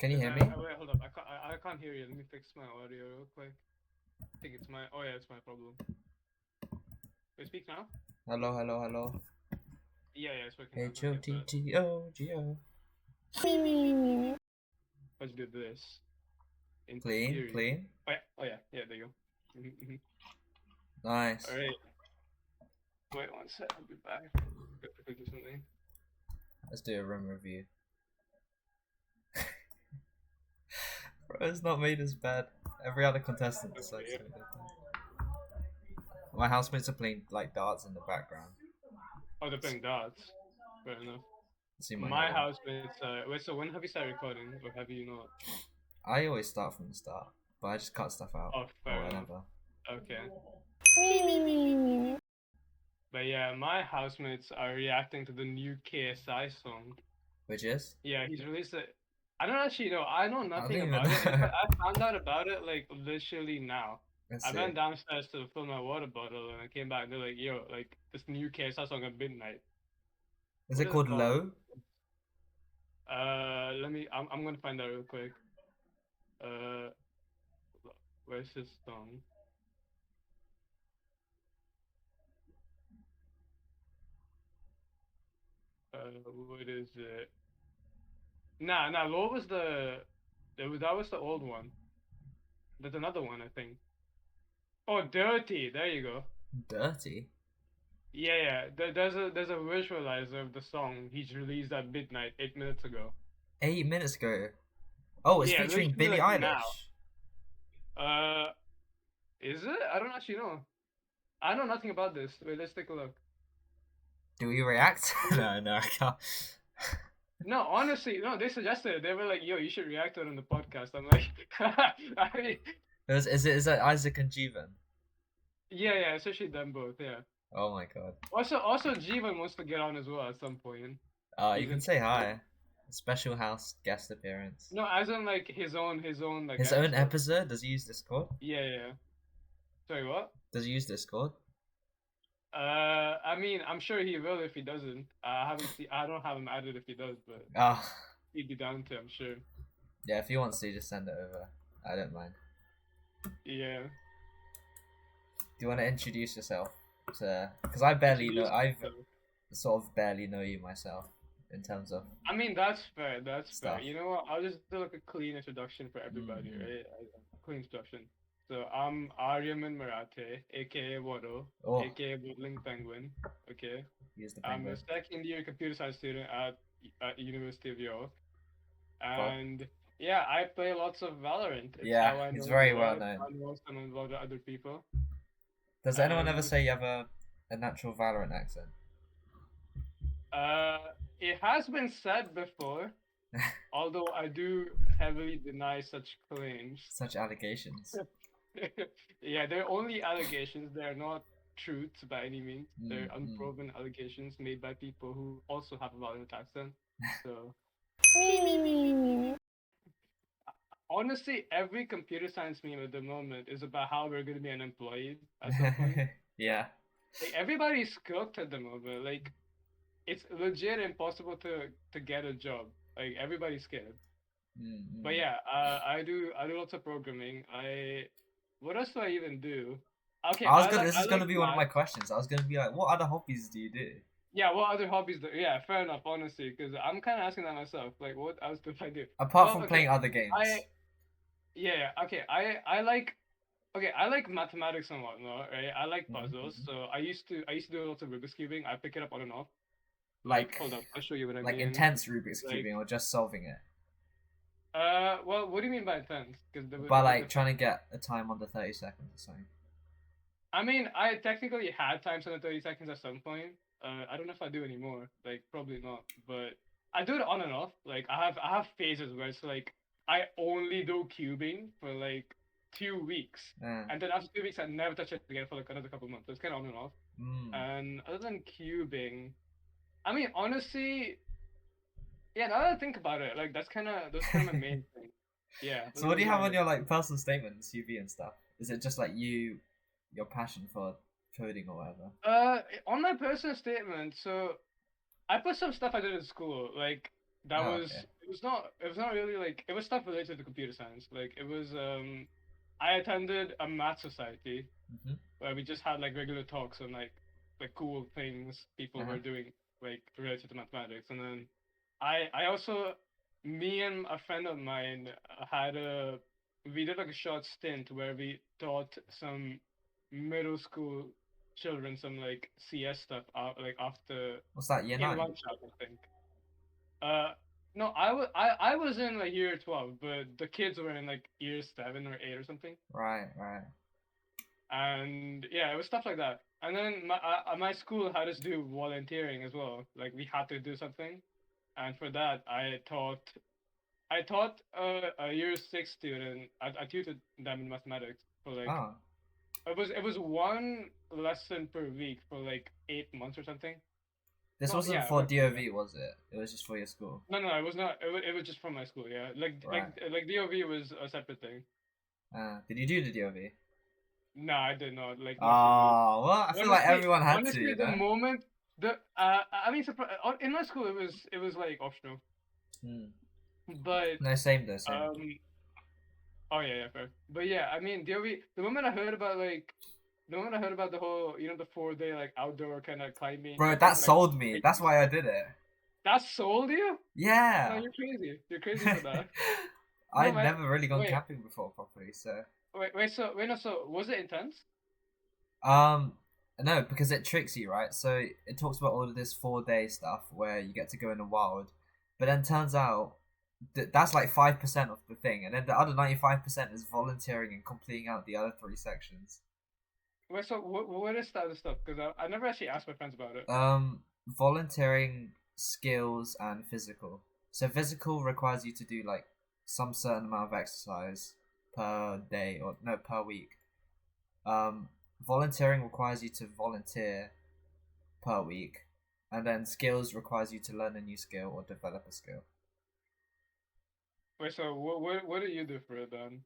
Can you hear me? Wait, hold up. I can't hear you. Let me fix my audio real quick. I think it's my. Oh yeah, it's my problem. Wait, speak now. Hello, hello, hello. Yeah, it's working now. H O T T O G O. Let's do this. In Clean, theory. clean. Oh yeah. There you go. Nice. All right. Wait one sec. I'll be back. Quickly do something. Let's do a room review. Bro, it's not made as bad. Every other contestant decides to do that. My housemates are playing like darts in the background. Oh, they're playing darts. Fair enough. So you might My hear them. housemates. Wait. So when have you started recording, or have you not? I always start from the start, but I just cut stuff out Oh, fair or enough. whatever. Okay. But yeah, my housemates are reacting to the new KSI song. Which is? Yeah, he's released it. I don't actually know. I know I don't nothing even about it. In know. fact, I found out about it like literally now. Let's I see. went downstairs to fill my water bottle and I came back and they're like, yo, like this new KSI song at midnight. Is What it is called called? Low? Let me. I'm gonna find that real quick. Uh, where's his song? What is it? Nah. What was that was the old one. There's another one, I think. Oh, Dirty. There you go. Dirty? Yeah. There's a visualizer of the song he's released at midnight 8 minutes ago. 8 minutes ago. Oh, it's Yeah, featuring literally Billie like now. Eilish. Is it? I don't actually know. I know nothing about this. Wait, let's take a look. Do we react? No, I can't. No, honestly, no. They suggested it. They were like, "Yo, you should react to it on the podcast." I'm like, I mean, Is it Isaac and Jeevan? yeah, especially them both. Yeah. Oh my god. Also, Jeevan wants to get on as well at some point. You He's can say interested. hi. Special house guest appearance. No, as in like his own like His own episode. episode? Does he use Discord? Yeah. Sorry, what? Does he use Discord? I mean, I'm sure he will if he doesn't. I haven't seen. I don't have him added if he does, but Ah, he'd be down to. I'm sure. yeah. If he wants to, just send it over. I don't mind. Yeah. Do you want to introduce yourself? Because I barely know. Introduce I've yourself. sort of barely know you myself in terms of I mean, that's fair. That's fair. stuff. You know what? I'll just do like a clean introduction for everybody, Mm-hmm. right? A clean introduction. So I'm Aryaman Marathe, aka Waddle, Oh, aka Woodling Penguin. Okay. he's the I'm a penguin. second year computer science student at University of York, God. and yeah, I play lots of Valorant. It's Yeah, how I he's know very the well word. known. I know some of the other people. Does anyone ever And say you have a natural Valorant accent? uh, it has been said before, although I do heavily deny such claims. Such allegations. Yeah, they're only allegations. They're not truths by any means. They're Mm-hmm. unproven allegations made by people who also have a Valorant accent. So honestly, every computer science meme at the moment is about how we're going to be unemployed at some point. Yeah. Like everybody's cooked at the moment. Like it's legit impossible to get a job. Like everybody's scared. Mm-hmm. But yeah, I do lots of programming. What else do I even do? Okay, This I is gonna like be one of my math. questions. I was gonna be like, what other hobbies do you do? Yeah, what other hobbies do? Yeah, fair enough, honestly, because I'm kind of asking that myself. Like, what else do I do? Apart Well, from okay, playing other games. okay, I like mathematics and whatnot, right? I like puzzles, Mhm. so I used to do lots of Rubik's cubing. I pick it up on and off. Like, Hold up, I'll show you what I like mean. intense Rubik's Like, cubing or just solving it? well, what do you mean by intense? Because By like trying to get a time under 30 seconds or something. I mean, I technically had times under 30 seconds at some point. I don't know if I do anymore. Like, probably not. But I do it on and off. Like, I have phases where it's like I only do cubing for like 2 weeks, Yeah. and then after 2 weeks, I never touch it again for like another couple months. So it's kind of on and off. Mm. And other than cubing, I mean, honestly, yeah. Now that I think about it, like that's kind of my main thing. Yeah. So what do you have on your like personal statement, CV and stuff? Is it just like your passion for coding or whatever? On my personal statement, so I put some stuff I did in school. Like that Oh, was okay. It was not really like it was stuff related to computer science. Like it was I attended a math society Mm-hmm. where we just had like regular talks on like cool things people Uh-huh. were doing like related to mathematics. And then I also me and a friend of mine had a we did like a short stint where we taught some middle school children some like CS stuff out like after What's that? Year in 9? lunch hour, I think. Uh, no, I was in like year 12, but the kids were in like year 7 or 8 or something. Right, right. And yeah, it was stuff like that. And then my school had us do volunteering as well. Like we had to do something, and for that I taught a year 6 student. I tutored them in mathematics for like Oh, it was one lesson per week for like 8 months or something. this No, wasn't yeah, for roughly, yeah. DOV, was it? It was just for your school. No, no, it was not. It was just from my school. Yeah, Right. like DOV was a separate thing. Did you do the DOV? No, I did not. Like not for me. Oh, well, I feel like Honestly, everyone had to, honestly, you the know? moment the I mean, in my school it was like optional, Hmm. but No, same though, same. um, oh yeah, yeah, fair. But yeah, I mean, DOV. The moment I heard about like, the moment I heard about the whole, the 4 day like outdoor kind of climbing Bro, that thing, like sold me. That's hiking why I stuff, did it. that sold you? No, Yeah. you're crazy. You're crazy for that. No, I'd man. never really gone Wait, camping before properly, so wait, no. So was it intense? um no, because it tricks you, right? So it talks about all of this 4 day stuff where you get to go in the wild, but then turns out that that's like 5% of the thing, and then the other 95% is volunteering and completing out the other three sections. Wait, so what is that other stuff? Because I never actually asked my friends about it. Volunteering, skills, and physical. So physical requires you to do like some certain amount of exercise per day or no per week. Um, Volunteering requires you to volunteer per week, and then skills requires you to learn a new skill or develop a skill. Wait, so what do you do for it then?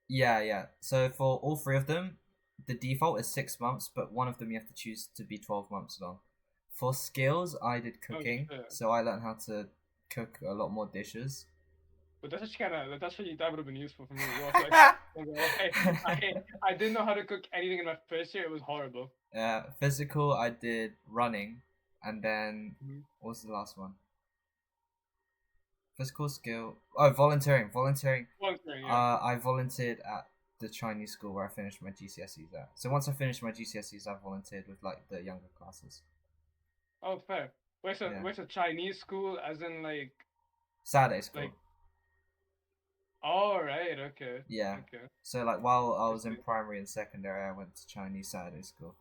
Yeah, yeah. So for all three of them, the default is 6 months, but one of them you have to choose to be 12 months long. For skills, I did Oh cooking, shit. so I learned how to cook a lot more dishes. But that's actually kind of that's actually that would have been useful for me as well. Like, I didn't know how to cook anything in my first year. It was horrible. Physical, I did running, and then Mm-hmm. what was the last one? Physical skill. Oh, volunteering. Volunteering. Volunteering, yeah. I volunteered at the Chinese school where I finished my GCSEs at. So once I finished my GCSEs, I volunteered with like the younger classes. Oh, fair. Yeah. Wait, so Chinese school, as in Saturday school. like. Oh right, okay, Yeah. okay. So like while I I was in see. primary and secondary, I went to Chinese Saturday school,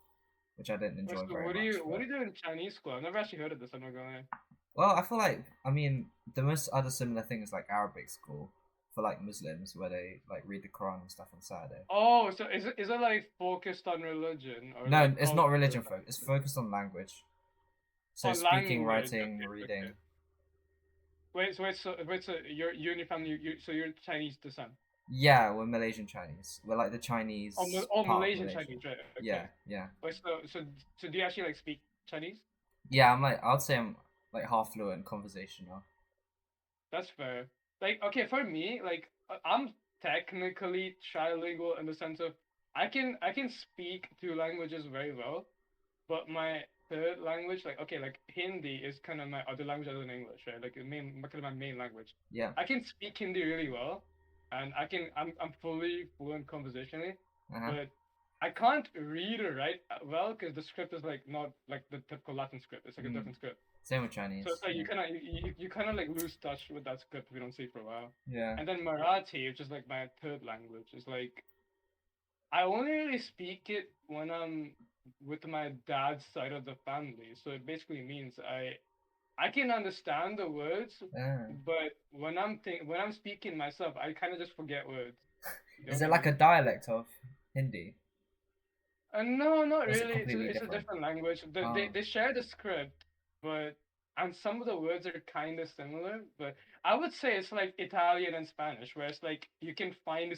which I didn't Wait, enjoy so very much. what do But you do in Chinese school? I've never actually heard of this. I'm not gonna lie. well, I feel like the most other similar thing is like Arabic school for like Muslims where they like read the Quran and stuff on Saturday. Oh, so is it like focused on religion or No, like it's not culture? religion folk. It's focused on language. So Oh, speaking, language. writing, Okay, okay. reading. Wait, so you and your family, so you're Chinese descent. Yeah, we're Malaysian Chinese. We're like the Chinese Oh, part of Malaysian Malaysia. Chinese, right? Yeah, Okay. yeah, Wait, so do you actually like speak Chinese? yeah. I'd say I'm like half fluent conversational. That's fair. Like, okay, for me, like, I'm technically trilingual in the sense of I can speak two languages very well, but my third language, like, okay, like Hindi is kind of my other language other than English, right? Like, kind of my main language. Yeah. I can speak Hindi really well, and I'm fully fluent conversationally, Uh huh. but I can't read or write well because the script is like not like the typical Latin script. It's like a Mm. different script. Same with So Chinese. it's like Yeah. you kind of like lose touch with that script if you don't see it for a while. Yeah. And then Marathi, which is like my third language, is like I only really speak it when I'm with my dad's side of the family. So it basically means I can understand the words, Yeah. but when I'm speaking myself, I kind of just forget words. You know Is what it I like a mean? dialect of Hindi, No, not or is it really. completely It's a different? different language. Oh, They share the script, but and some of the words are kind of similar. But I would say it's like Italian and Spanish, where it's like you can find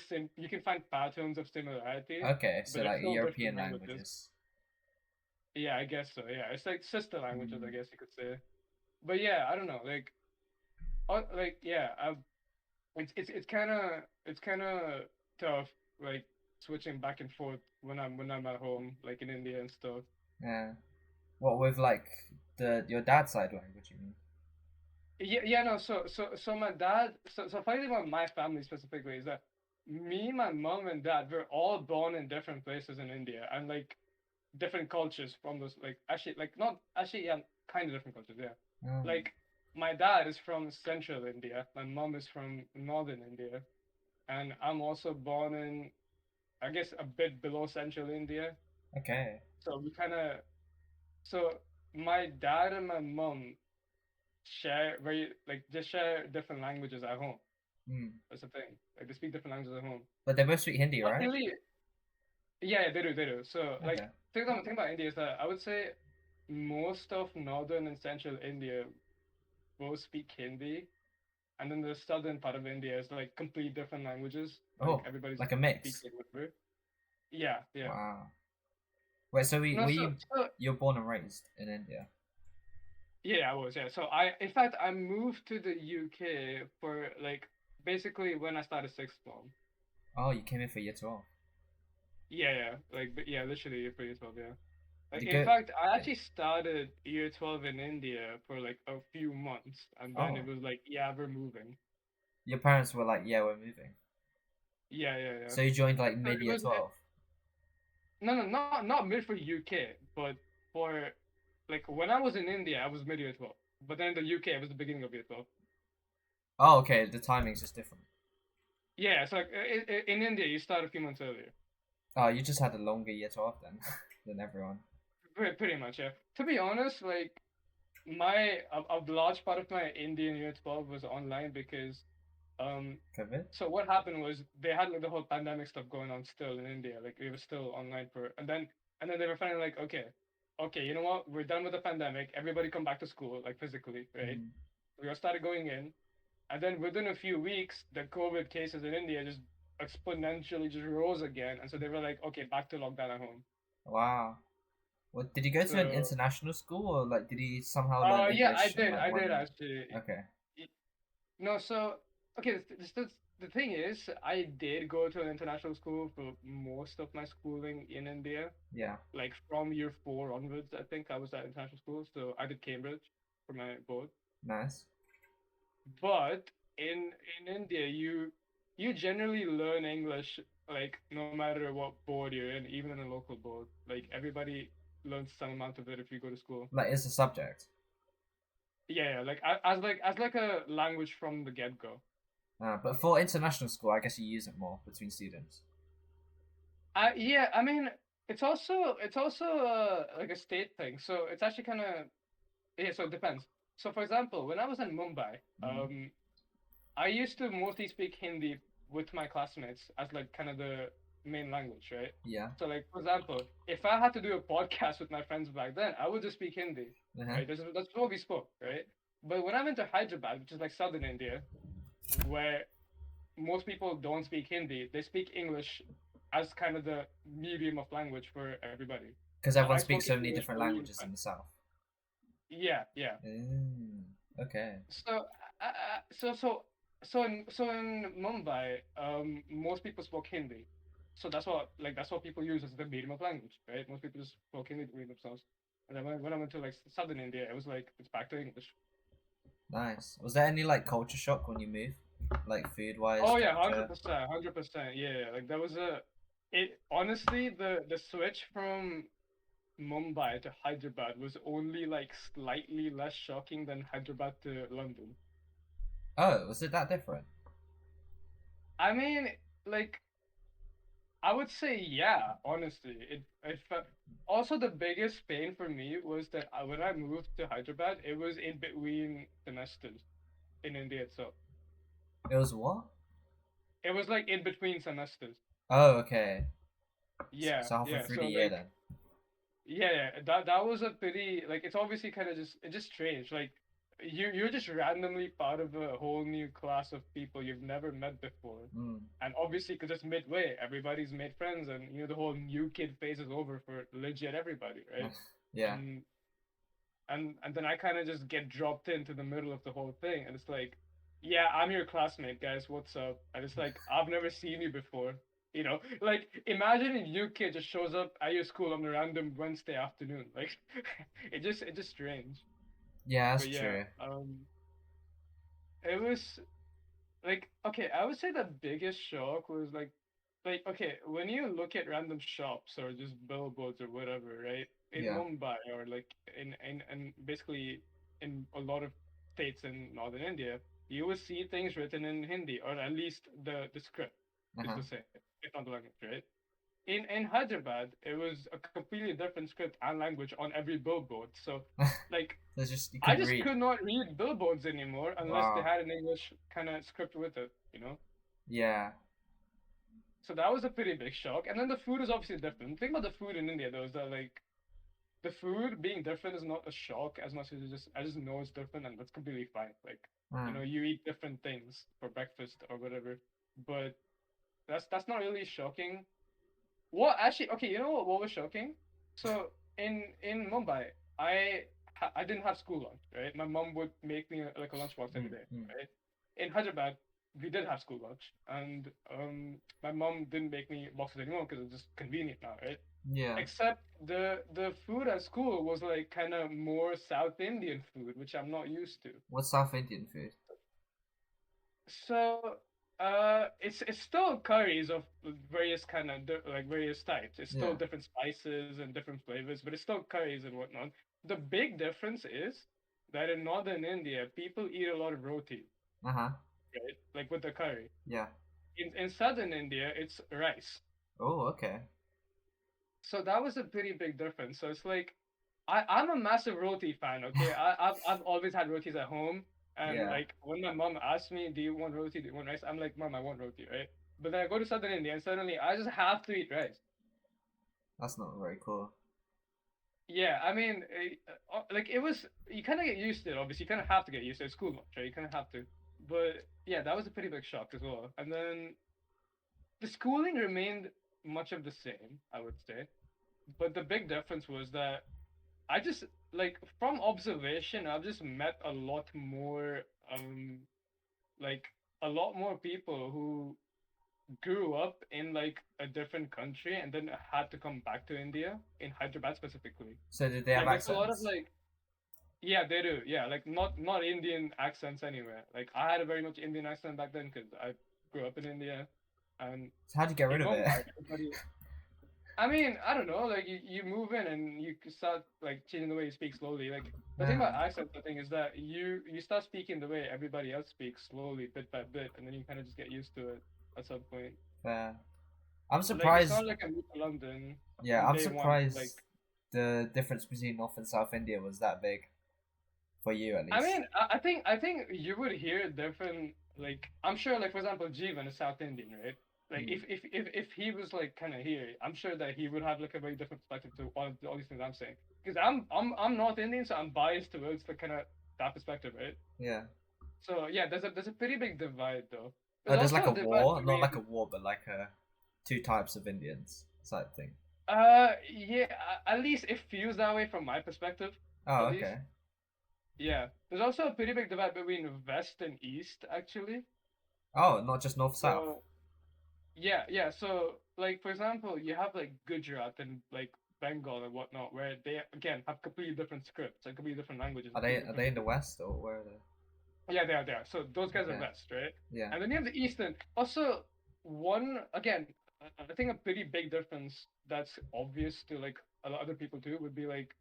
patterns of similarity, okay. but So they're like still different European languages. languages. Yeah, I guess so. Yeah, it's like sister languages, I Mm. guess you could say. But yeah, I don't know. Like like yeah, it's kind of tough, like switching back and forth when I'm at home, like in India and stuff. Yeah. What with like the your dad's side language? You mean? Yeah, no. So my dad. So funny thing about my family specifically is that me, my mom, and dad were all born in different places in India and like different cultures from those. Like actually, like not actually, yeah, kind of different cultures. Yeah, Oh, like my dad is from central India. My mom is from northern India, and I'm also born in, I guess, a bit below central India. okay. So we kind of so my dad and my mom share very like just share different languages at home. Hmm. That's the thing. Like they speak different languages at home. But they both speak Hindi, right? Luckily, yeah, they do, they do. So like Okay. thing about India is that I would say most of northern and central India both speak Hindi, and then the southern part of India is like complete different languages. Like Oh, everybody's like a mix. speaking whatever. Yeah, yeah. Wow. Wait, so we No, were you so you're born and raised in India? yeah, I was, yeah. So in fact, I moved to the UK for like basically when I started sixth form. Oh, you came in for year 12. Yeah, yeah, like but yeah, literally year 12, yeah. Did Like you in go? fact, I Yeah. actually started year 12 in India for like a few months, and then it Oh, was like, yeah, we're moving. your parents were like, yeah, we're moving. Yeah, yeah, yeah. So you joined like So mid it year was 12. no, no, not mid for UK, but for like when I was in India, I was mid year 12, but then in the UK, it was the beginning of year 12. Oh, okay. The timing's just different. Yeah, so like in India, you start a few months earlier. Oh, you just had a longer year 12 then than everyone. Pretty much, yeah. To be honest, like a large part of my Indian year 12 was online because um COVID? so what happened was they had like the whole pandemic stuff going on still in India. Like it was still online for and then they were finally like, okay, you know what? We're done with the pandemic. Everybody come back to school, like physically, right? Mm. We all started going in. And then within a few weeks, the COVID cases in India just exponentially just rose again. And so they were like, okay, back to lockdown at home. Wow. What did you go to an So international school or like did he somehow learn yeah, I English in did. like I did one? actually. Okay. No, so okay, the thing is, I did go to an international school for most of my schooling in India. Yeah. Like from year four onwards, I think I was at international school. So I did Cambridge for my board. Nice. But in India, you generally learn English like no matter what board you're in, even in a local board. Like everybody learns some amount of it if you go to school. Like it's a subject. Yeah, yeah, like as like a language from the get go. But for international school, I guess you use it more between students. Yeah, I mean, it's also like a state thing. So it's actually kind of yeah. So it depends. So for example, when I was in Mumbai, Mm. I used to mostly speak Hindi with my classmates as like kind of the main language, right? Yeah. So like for example, if I had to do a podcast with my friends back then, I would just speak Hindi, Uh-huh. right? That's what we spoke, right? But when I went to Hyderabad, which is like southern India, where most people don't speak Hindi. They speak English as kind of the medium of language for everybody. Because So everyone I speaks spoke so many English different only with languages my in the south. yeah, yeah. Mm. Okay. So in Mumbai, most people spoke Hindi. So that's what people use as the medium of language, right? Most people just spoke Hindi between themselves. And then when I went to like southern India, it was like it's back to English. Nice. Was there any like culture shock when you moved? Like food wise, Oh yeah, temperature? 100%, 100%. Yeah, yeah. Like there was a it honestly the switch from Mumbai to Hyderabad was only like slightly less shocking than Hyderabad to London. Oh, was it that different? I mean, like I would say yeah, honestly. Also the biggest pain for me was that when I moved to Hyderabad, it was in between semesters in India itself. It was what? It was like in between semesters. Oh, okay. Yeah, So halfway yeah. through the So year like then. yeah, yeah, that was a pretty like it's obviously kind of just strange. Like you're just randomly part of a whole new class of people you've never met before, Mm. and obviously because it's midway, everybody's made friends, and the whole new kid phase is over for legit everybody, right? Yeah. And and then I kind of just get dropped into the middle of the whole thing, and it's like. yeah, I'm your classmate, guys. What's up? And it's like, I've never seen you before. Like imagine a new kid just shows up at your school on a random Wednesday afternoon. Like, it just strange. Yeah, that's But yeah, true. it was like okay. I would say the biggest shock was like okay, when you look at random shops or just billboards or whatever, right? In Yeah. Mumbai or like in basically in a lot of states in northern India, you will see things written in Hindi or at least the script Uh is huh. the same, if not the language, right? In Hyderabad, it was a completely different script and language on every billboard. So like There's just you I couldn't just read. could not read billboards anymore unless they Wow. had an English kind of script with it. Yeah. So that was a pretty big shock. And then the food is obviously different. The thing about the food in India though is that like the food being different is not a shock as much as I just know it's different and that's completely fine. Like, Mm. you eat different things for breakfast or whatever. But that's not really shocking. What actually? Okay, you know what was shocking? So in Mumbai, I didn't have school lunch, right? My mom would make me like a lunchbox every Mm. day, Mm. right? In Hyderabad, we did have school lunch, and my mom didn't make me boxes anymore because it's just convenient now, right? Yeah. Except the food at school was like kind of more South Indian food, which I'm not used to. What's South Indian food? So, it's still curries of various kind of like various types. It's still Yeah. different spices and different flavors, but it's still curries and whatnot. The big difference is that in northern India, people eat a lot of roti, Uh huh. right? Like with the curry. Yeah. In southern India, it's rice. Oh, okay. So that was a pretty big difference. So it's like I'm a massive roti fan, okay? I've always had rotis at home. And Yeah. like when my mom asks me, do you want roti? Do you want rice? I'm like, Mom, I want roti, right? But then I go to Southern India and suddenly I just have to eat rice. That's not very cool. Yeah, I mean, like it was, you kind of get used to it, obviously. You kind of have to get used to it. It's school lunch, right? You kind of have to. But yeah, that was a pretty big shock as well. And then the schooling remained much of the same, I would say. But the big difference was that I just like from observation, I've just met a lot more like a lot more people who grew up in like a different country and then had to come back to India in Hyderabad specifically. So did they have Like there's a lot of accents? like yeah, they do. Yeah, like not Indian accents anywhere. Like I had a very much Indian accent back then because I grew up in India and So how'd you get rid in of it? Mumbai, everybody I mean, I don't know. Like you move in and you start like changing the way you speak slowly. Like the thing uh, about accents, the thing is that you start speaking the way everybody else speaks slowly, bit by bit, and then you kind of just get used to it at some point. fair. I'm Like it's surprised. not like I moved to London Yeah, on I'm day one. Like surprised the difference between North and South India was that big for you, at I least. mean, I think you would hear different. Like I'm sure, like for example, Jeevan is South Indian, right? Like Mm. if he was like kind of here, I'm sure that he would have like a very different perspective to all these things I'm saying. Because I'm North Indian, so I'm biased towards the kind of that perspective, right? Yeah. So yeah, there's a pretty big divide though. Oh, There's there's like also a a divide war, not like a between war, but like two types of Indians type thing. yeah, at least it feels that way from my perspective, Oh, at least. okay. Yeah, there's also a pretty big divide between West and East actually. Oh, not just North South. So yeah, yeah. So, like for example, you have like Gujarat and like Bengal and whatnot, where they again have completely different scripts and completely different languages and completely Are different they in the food. West or where are they? Yeah, they are. They are. So those guys are Okay. West, right? Yeah. And then you have the Eastern. Also, one again, I think a pretty big difference that's obvious to like a lot of other people too would be like.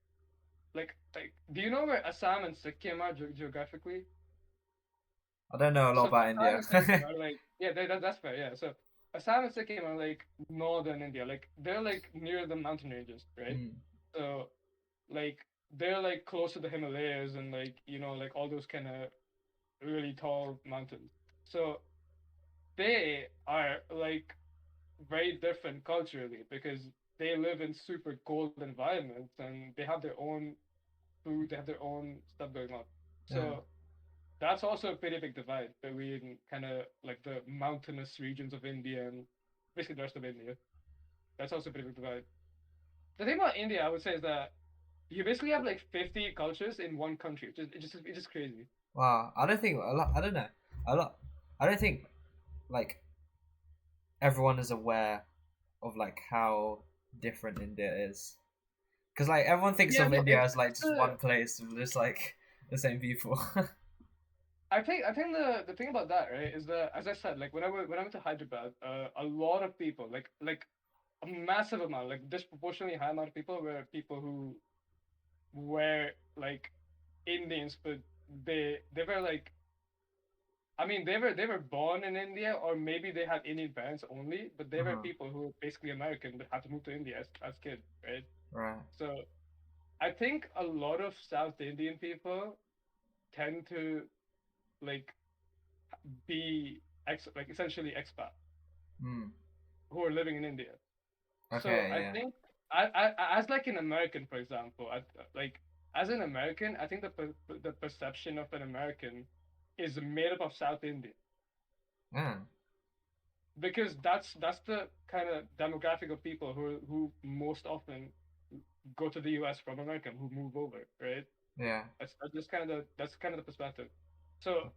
Do you know where Assam and Sikkim are geographically? I don't know a lot So about Assam India. and Sikkim are like yeah, that's fair. Yeah, so Assam and Sikkim are like northern India, like they're like near the mountain ranges, right? Mm. So like they're like close to the Himalayas and like like all those kind of really tall mountains. So they are like very different culturally because they live in super cold environments and they have their own food, they have their own stuff going on. Yeah. So that's also a pretty big divide between kind of like the mountainous regions of India and basically the rest of India. That's also a pretty big divide. The thing about India, I would say, is that you basically have like 50 cultures in one country, which is it's just crazy. Wow. I don't think a lot. I don't know. a lot. I don't think like everyone is aware of like how different India is. Because like everyone thinks Yeah, of no, India as like it's just one place with just like the same people. I think the thing about that, right, is that, as I said, like when I went to Hyderabad, a lot of people, like a massive amount, like disproportionately high amount of people were people who were like Indians, but they were like, I mean, they were born in India, or maybe they had Indian parents only, but they were Uh-huh. people who were basically American but had to move to India as kids, right? Right. So I think a lot of South Indian people tend to like be like essentially expat Hmm. who are living in India. So Okay. I Yeah. think as like an American, for example, like as an American, I think the perception of an American is made up of South India, Yeah. because that's the kind of demographic of people who most often go to the US from America, who move over, right? Yeah. That's kind of the perspective. So,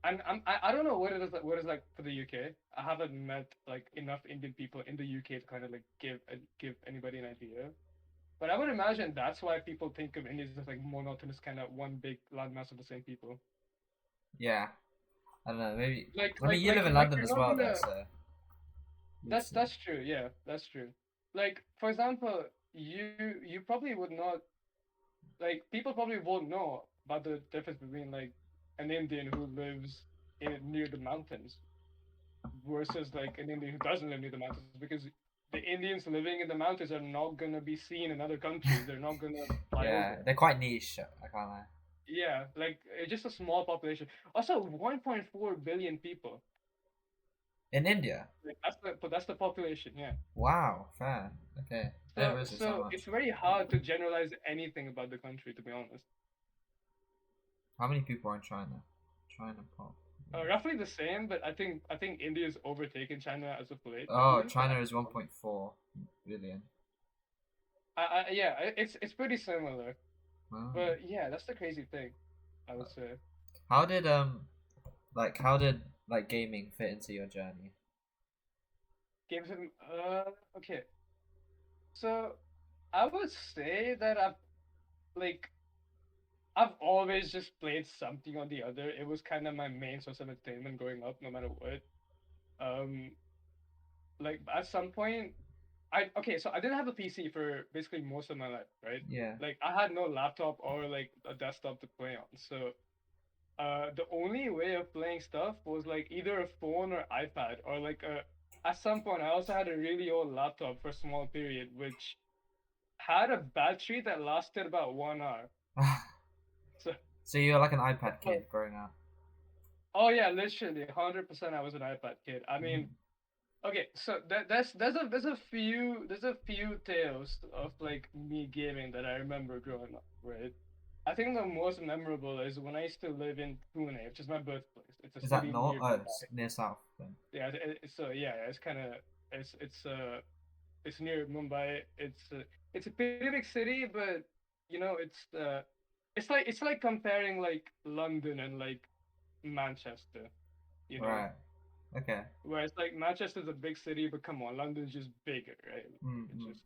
and I don't know what it's like for the UK. I haven't met like enough Indian people in the UK to kind of like give anybody an idea. But I would imagine that's why people think of India as like monotonous, kind of one big landmass of the same people. Yeah. I don't know. Maybe. Like I mean, like you live like in like London you're as not well, though, gonna. so you'd That's see. that's true. Yeah, that's true. Like for example, you probably would not, like, people probably won't know about the difference between like an Indian who lives near the mountains versus like an Indian who doesn't live near the mountains, because the Indians living in the mountains are not gonna be seen in other countries. They're not gonna fly Yeah, over. they're quite niche. I can't lie. Yeah, like just a small population. Also, 1.4 billion people. In India. Like, that's the population. Yeah. Wow. Fair. Okay. I didn't So realize it's that so it's much. very hard to generalize anything about the country, to be honest. How many people are in China? China pop. Roughly the same, but I think India's overtaken China as of late, I Oh, believe. But China is 1.4 billion. yeah, it's pretty similar. Wow. But yeah, that's the crazy thing, I would say. How did like gaming fit into your journey? Games of okay. So I would say that like I've always just played something or the other. It was kind of my main source of entertainment growing up, no matter what. Um, like at some point, so I didn't have a PC for basically most of my life, right? Yeah. Like I had no laptop or like a desktop to play on. So the only way of playing stuff was like either a phone or iPad, or like a at some point I also had a really old laptop for a small period which had a battery that lasted about 1 hour. So, So you're like an iPad so kid growing up. oh yeah, literally 100% I was an iPad kid. I mean, Mm. okay, so there's a few tales of like me gaming that I remember growing up, right? I think the most memorable is when I used to live in Pune, which is my birthplace. It's a Is that city north? near Oh, Mumbai. it's near south then. Yeah, so yeah, it's kind of it's it's it's near Mumbai. It's a pretty big city, but it's like comparing like London and like Manchester, you know. Right. Okay. Whereas like Manchester's a big city, but come on, London's just bigger, right? It's Mm-hmm. just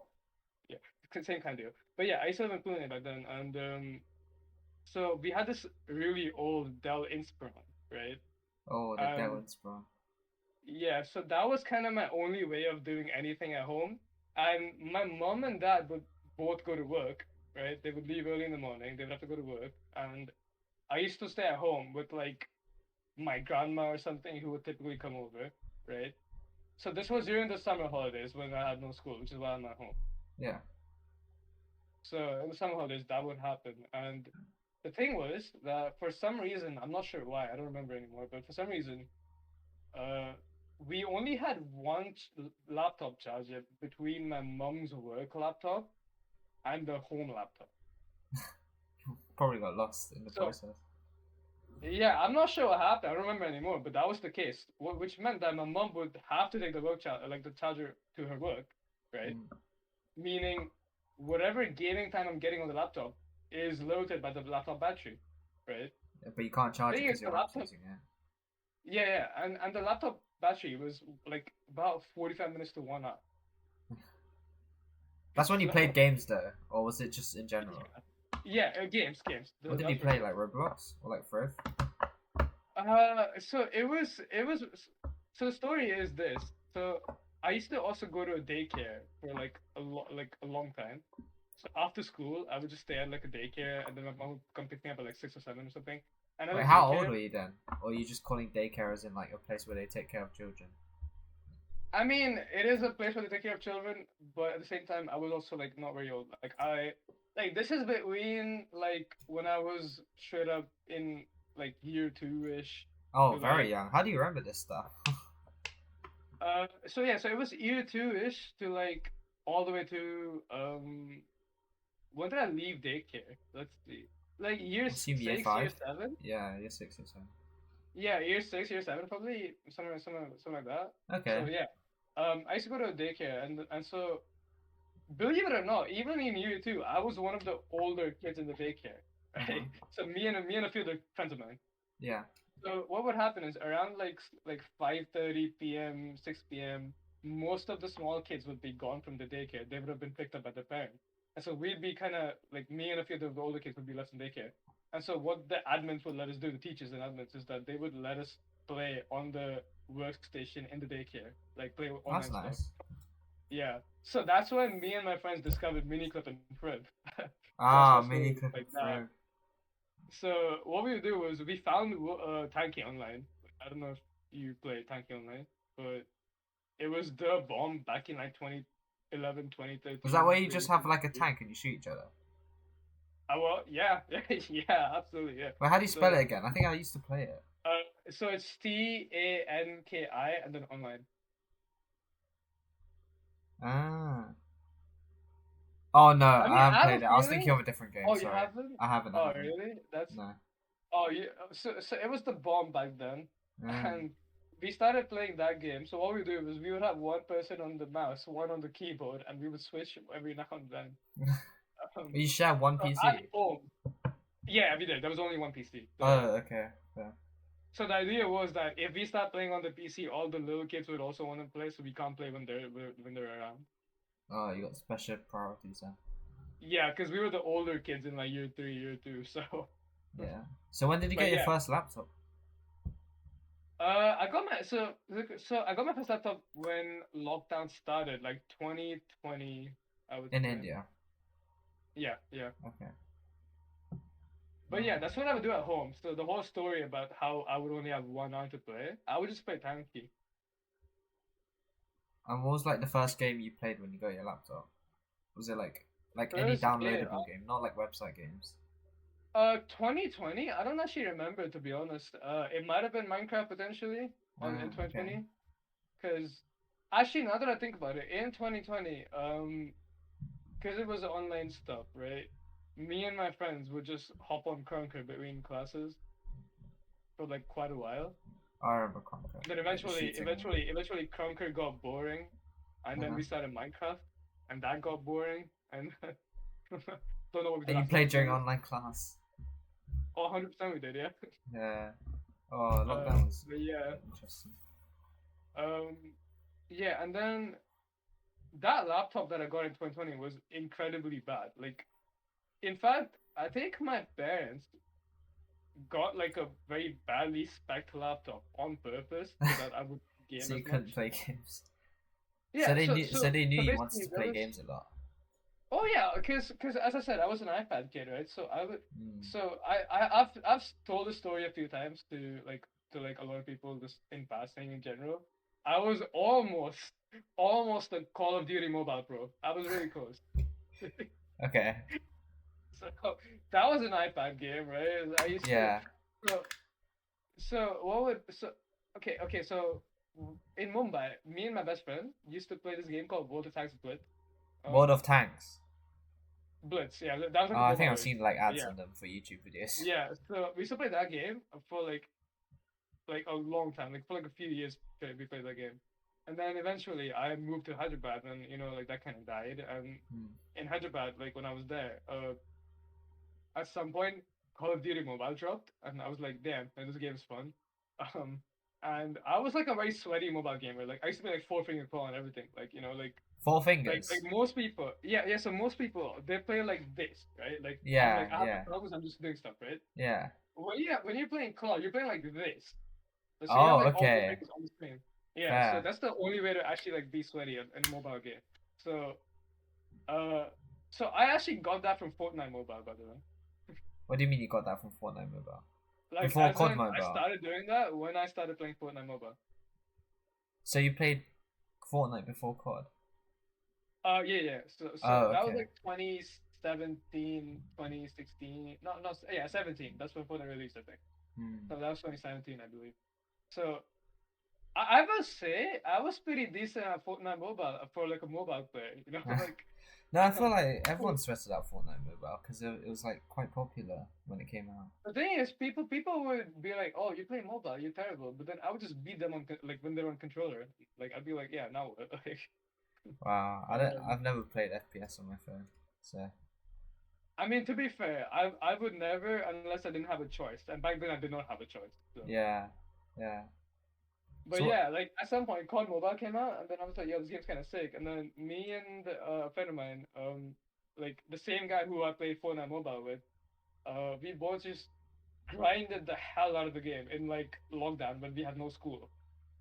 yeah, same kind of deal. But yeah, I used to live in Pune back then, and so we had this really old Dell Inspiron, right? Oh, the And Devils, bro. yeah, so that was kind of my only way of doing anything at home. And my mom and dad would both go to work, right? They would leave early in the morning. They would have to go to work, and I used to stay at home with like my grandma or something who would typically come over, right? So this was during the summer holidays when I had no school, which is why I'm at home. Yeah. So in the summer holidays, that would happen. And the thing was that for some reason, I'm not sure why, I don't remember anymore, but for some reason, uh, we only had one laptop charger between my mom's work laptop and the home laptop. Probably got lost in the So process. yeah, I'm not sure what happened. I don't remember anymore, but that was the case, which meant that my mom would have to take the like the charger to her work, right? Mm. Meaning whatever gaming time I'm getting on the laptop is limited by the laptop battery, right? Yeah, but you can't charge it Thing is, because the your mom's laptop, using it. yeah, and the laptop battery was like about 45 minutes to 1 hour. That's when you played So games though, or was it just in general? yeah, yeah, games. What did you That's for play? sure. Like Roblox or like Thrift? So it was so the story is this. So I used to also go to a daycare for like a long time. So after school, I would just stay at like a daycare, and then my mom would come pick me up at like 6 or 7 or something. And at Wait, the how old daycare, were you then? Or are you just calling daycare as in like a place where they take care of children? I mean, it is a place where they take care of children, but at the same time, I was also like not very old. Like this is between like when I was straight up in like year two ish Oh, to very like young. How do you remember this stuff? so yeah, so it was year two ish to like all the way to when did I leave daycare? Let's see, like I assume year six, year five. seven. Yeah, year six or seven. Yeah, year six, year seven, probably something like that. So Okay. yeah, I used to go to a daycare, and so believe it or not, even in year two, I was one of the older kids in the daycare. Uh huh. Right? So me and a few other friends of mine. Yeah. So what would happen is around like 5:30 p.m., 6 p.m., most of the small kids would be gone from the daycare. They would have been picked up by their parents. And so we'd be kind of like me and a few of the older kids would be left in daycare. And so what the admins would let us do, the teachers and admins, is that they would let us play on the workstation in the daycare, like play That's online stuff. nice. Yeah. So that's when me and my friends discovered Miniclip and Frib. So Ah, small mini stories clip like and that. throw. So what we would do was we found Tanky online. I don't know if you play Tanky online, but it was the bomb back in like 2011, Was that where 2013, you just really have like a 2012. tank and you shoot each other? Well, yeah, yeah, absolutely, yeah. Wait, how do you spell So, it again? I think I used to play it. so it's Tanki and then online. Ah. Oh no, I mean, I haven't I have a played it. I was thinking feeling. of a different game. Oh, you Sorry, haven't? I haven't. I Oh, haven't. really? That's No. Oh, yeah. So it was the bomb back then, Mm. and we started playing that game. So what we do was we would have one person on the mouse, one on the keyboard, and we would switch every now and then. Um, You share one so at PC. home, yeah, we did. There was only one PC. Oh, okay. Fair. So the idea was that if we start playing on the PC, all the little kids would also want to play, so we can't play when they're around. Oh, you got special priorities then. Yeah, because we were the older kids in like year three, year two. So, Yeah. So when did you but get your yeah. first laptop? I got my so I got my first laptop when lockdown started, like 2020, I would In say. India. Yeah, yeah. Okay. But yeah, that's what I would do at home. So the whole story about how I would only have 1 hour to play, I would just play Tanky. And what was like the first game you played when you got your laptop? Was it like any First game, downloadable game, not like website games? 2020. I don't actually remember to be honest. It might have been Minecraft potentially on in Okay. 2020. Because actually, now that I think about it, in 2020, because it was online stuff, right? Me and my friends would just hop on Conquer between classes for like quite a while. I remember Conquer. Then Like the eventually, shooting one. eventually, eventually, Conquer got boring, and then Uh-huh. we started Minecraft, and that got boring, and don't know what we did And you after that played to be during honest. online class. Oh, 100% we did, yeah. Yeah. Oh, lockdown was But yeah, interesting. um, yeah, and then that laptop that I got in 2020 was incredibly bad. Like, in fact, I think my parents got like a very badly spec'd laptop on purpose so that I would game So you as couldn't much. play games. So Yeah, they so knew. So so they knew so you wanted basically to there play was games a lot. oh yeah, because as I said, I was an iPad kid, right? So I would Mm. so I've told the story a few times to like a lot of people just in passing in general. I was almost a Call of Duty mobile pro. I was really close. Okay. So that was an iPad game, right? I used to Yeah. so so what would so okay so in Mumbai, me and my best friend used to play this game called World Attacks Blitz. World Um, of Tanks. Blitz, yeah, that was like a I think mobile I've version. seen like But ads yeah, on them for YouTube videos. yeah. So we used to play that game for like a long time, like for like a few years. We played that game, and then eventually I moved to Hyderabad, and like that kind of died. And Hmm. in Hyderabad, like when I was there, at some point Call of Duty Mobile dropped, and I was like, damn, man, this game is fun. Um, and I was like a very sweaty mobile gamer. Like I used to be like four finger claw and everything. Like Four like fingers. most people. Yeah, yeah. So most people they play like this, right? Like Yeah, I have my yeah, problems. I'm just doing stuff, right? yeah. When you're playing claw, you're playing like this. So you have Oh, like all four okay. fingers on the screen. Yeah. So Fair. that's the only way to actually like be sweaty in a mobile game. So uh, so I actually got that from Fortnite Mobile, by the way. What do you mean you got that from Fortnite Mobile? Like Before as COD in I Mobile. started doing that when I started playing Fortnite Mobile. So you played Fortnite before COD? Yeah, yeah. So Oh, that was okay. like 2017, 2016. No, no, yeah, 17. That's when Fortnite released, I think. Hmm. So that was 2017, I believe. So I must say I was pretty decent at Fortnite Mobile for like a mobile player. You know, like No, I feel like everyone sweated out Fortnite Mobile because it was like quite popular when it came out. the thing is, people would be like, "Oh, you play mobile, you're terrible," but then I would just beat them on like when they're on controller. Like I'd be like, "Yeah, now what?" Like, Wow, um, I've never played FPS on my phone, so I mean, to be fair, I would never unless I didn't have a choice, and back then I did not have a choice. So. yeah, yeah. But So what? yeah, like at some point, COD Mobile came out, and then I was like, "Yo, this game's kind of sick." And then me and a friend of mine, like the same guy who I played Fortnite Mobile with, we both just grinded the hell out of the game in like lockdown when we had no school.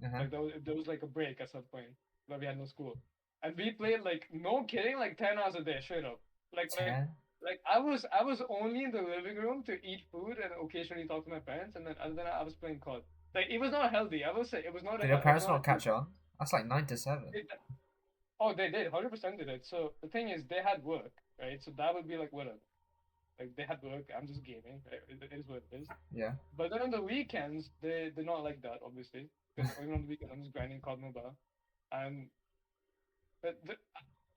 Uh-huh. Like there was like a break at some point where we had no school, and we played like no kidding, like 10 hours a day straight up. Like like 10? like I was only in the living room to eat food and occasionally talk to my parents, and then other than that, I was playing COD. Like it was not healthy. I will say it was not Did your it was parents not a not catch on? That's like 9 to 7. it, oh, they did, 100% did it. So the thing is, they had work, right? So that would be like whatever. Like they had work. I'm just gaming. Right? It is what it is. Yeah. But then on the weekends, they're not like that, obviously, because even on the weekend, I'm just grinding COD Mobile. And the,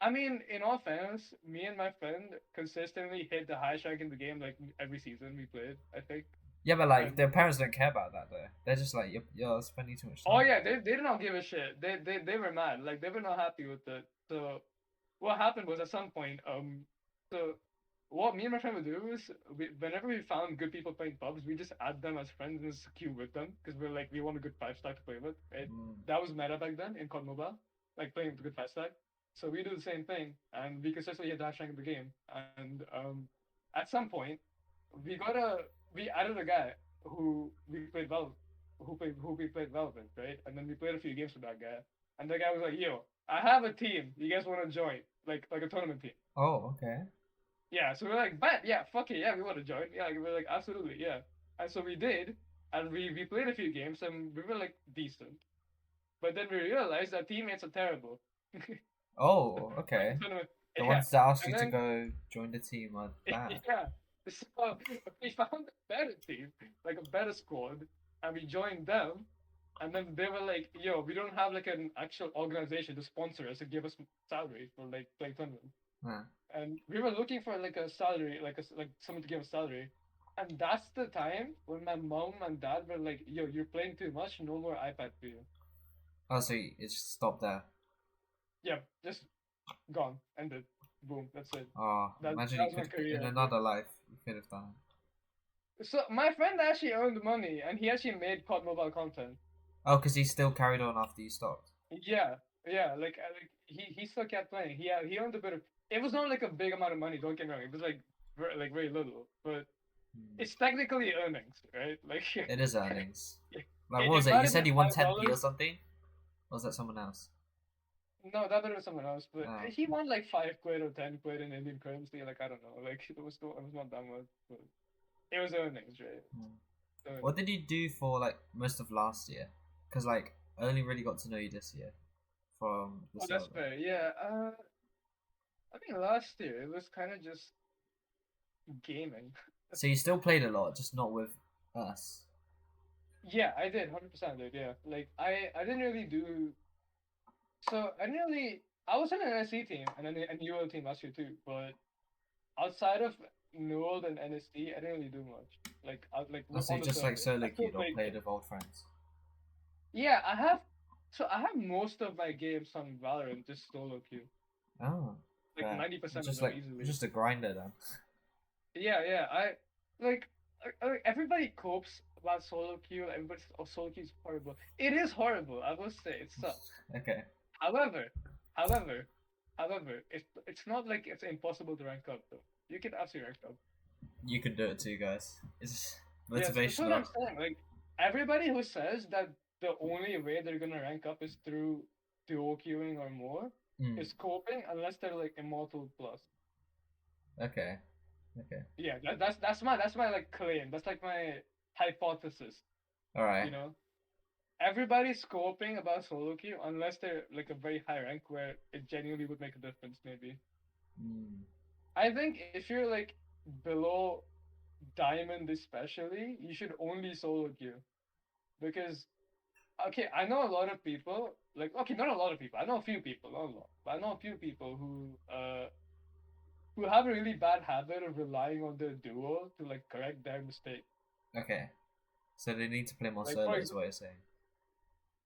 I mean, in all fairness, me and my friend consistently hit the highest rank in the game like every season we played, I think. Yeah, but like And their parents don't care about that though. They're just like you're spending too much oh time. yeah, they did not give a shit. They were mad. Like they were not happy with it. So what happened was at some point, so what me and my friend would do is whenever we found good people playing pubs, we just add them as friends and just queue with them because we're like we want a good five stack to play with. Right? Mm. That was meta back then in COD Mobile, like playing with a good five stack. So we do the same thing, and we consistently hit the hash rank of the game. And at some point, we got a we added a guy who we played who we played Valorant, right? And then we played a few games with that guy, and the guy was like, "Yo, I have a team. You guys want to join? Like a tournament team?" Oh, okay. Yeah. So we're like, "Bet, yeah, fuck it, yeah, we want to join." Yeah, like, we're like, "Absolutely, yeah." And so we did, and we played a few games, and we were like decent. But then we realized our teammates are terrible. Oh, Like okay. the tournament, The yeah. ones that asked And you to then go join the team are bad. yeah, so we found a better team, like a better squad, and we joined them. And then they were like, "Yo, we don't have like an actual organization to sponsor us and give us salary for like playing tournament." Huh. And we were looking for like a salary, like someone to give us salary. And that's the time when my mom and dad were like, "Yo, you're playing too much. No more iPad for you." Oh, so it just stopped there. Yeah, just gone, ended, boom, that's it. Oh, imagine That you was my could career in right there. another life you could have done. So my friend actually earned money, and he actually made COD Mobile content. Oh, because he still carried on after you stopped. Yeah, yeah, like he still kept playing. He earned a bit of. It was not like a big amount of money. Don't get me wrong. It was like very little, but Hmm. it's technically earnings, right? Like It is earnings. it, Like what it was it? might You have said been you won five 10p or dollars. something? Or was that someone else? No, that would have someone else. But Oh. he won like 5 quid or 10 quid in Indian currency. Like I don't know. Like it was not that much, but it was earnings, right? Hmm. What Earnings. did you do for like most of last year? Because like I only really got to know you this year from the Oh, that's server. fair. Yeah. I think last year it was kind of just gaming. So you still played a lot, just not with us. Yeah, I did, 100% did, yeah. Like I didn't really do so I didn't really I was in an NSC team and then a UL team last year too, but outside of Newell and NSC, I didn't really do much. Like Also, on you the just like server. solo I still queued or played played games. with old friends. Yeah, I have most of my games on Valorant just solo queue. Oh, Like fair. 90% of Just them like easily. just a grinder then. Yeah, yeah. Like everybody copes about solo queue. Everybody's oh solo queue is horrible. It is horrible. I will say it sucks. Okay. However, however, however, it's not like it's impossible to rank up though. You can absolutely rank up. You can do it too, guys. It's Yes, that's what motivational. I'm saying. Like everybody who says that the only way they're gonna rank up is through duo queuing or more Mm. is coping unless they're like immortal plus. Okay. Okay. Yeah, that's my like claim. That's like my hypothesis. All right. You know, everybody's scoping about solo queue unless they're like a very high rank where it genuinely would make a difference. Maybe Mm. I think if you're like below diamond especially, you should only solo queue because okay, I know a lot of people like okay, not a lot of people. I know a few people, not a lot, but I know a few people who have a really bad habit of relying on their duo to like correct their mistake. Okay. So they need to play more Like for solo, is example, what you're saying.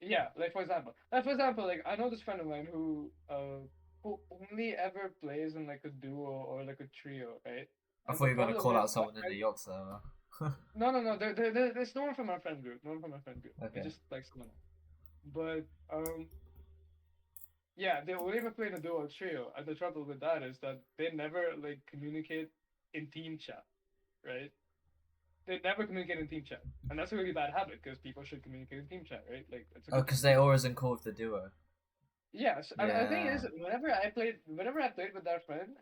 yeah, like for example, like I know this friend of mine who only ever plays in like a duo or like a trio, right? I And thought the you were gonna problem call is, out someone in the York server. no, there's no one from my friend group, no one from my friend group. It's Okay. just like someone else. But yeah, they only ever play in a duo or trio, and the trouble with that is that they never like communicate in team chat, right? They never communicate in team chat, and that's a really bad habit because people should communicate in team chat, right? Like it's a Oh, good thing because to they do. always in call with the duo. Yes, and the thing Yeah. is, whenever I played with that friend,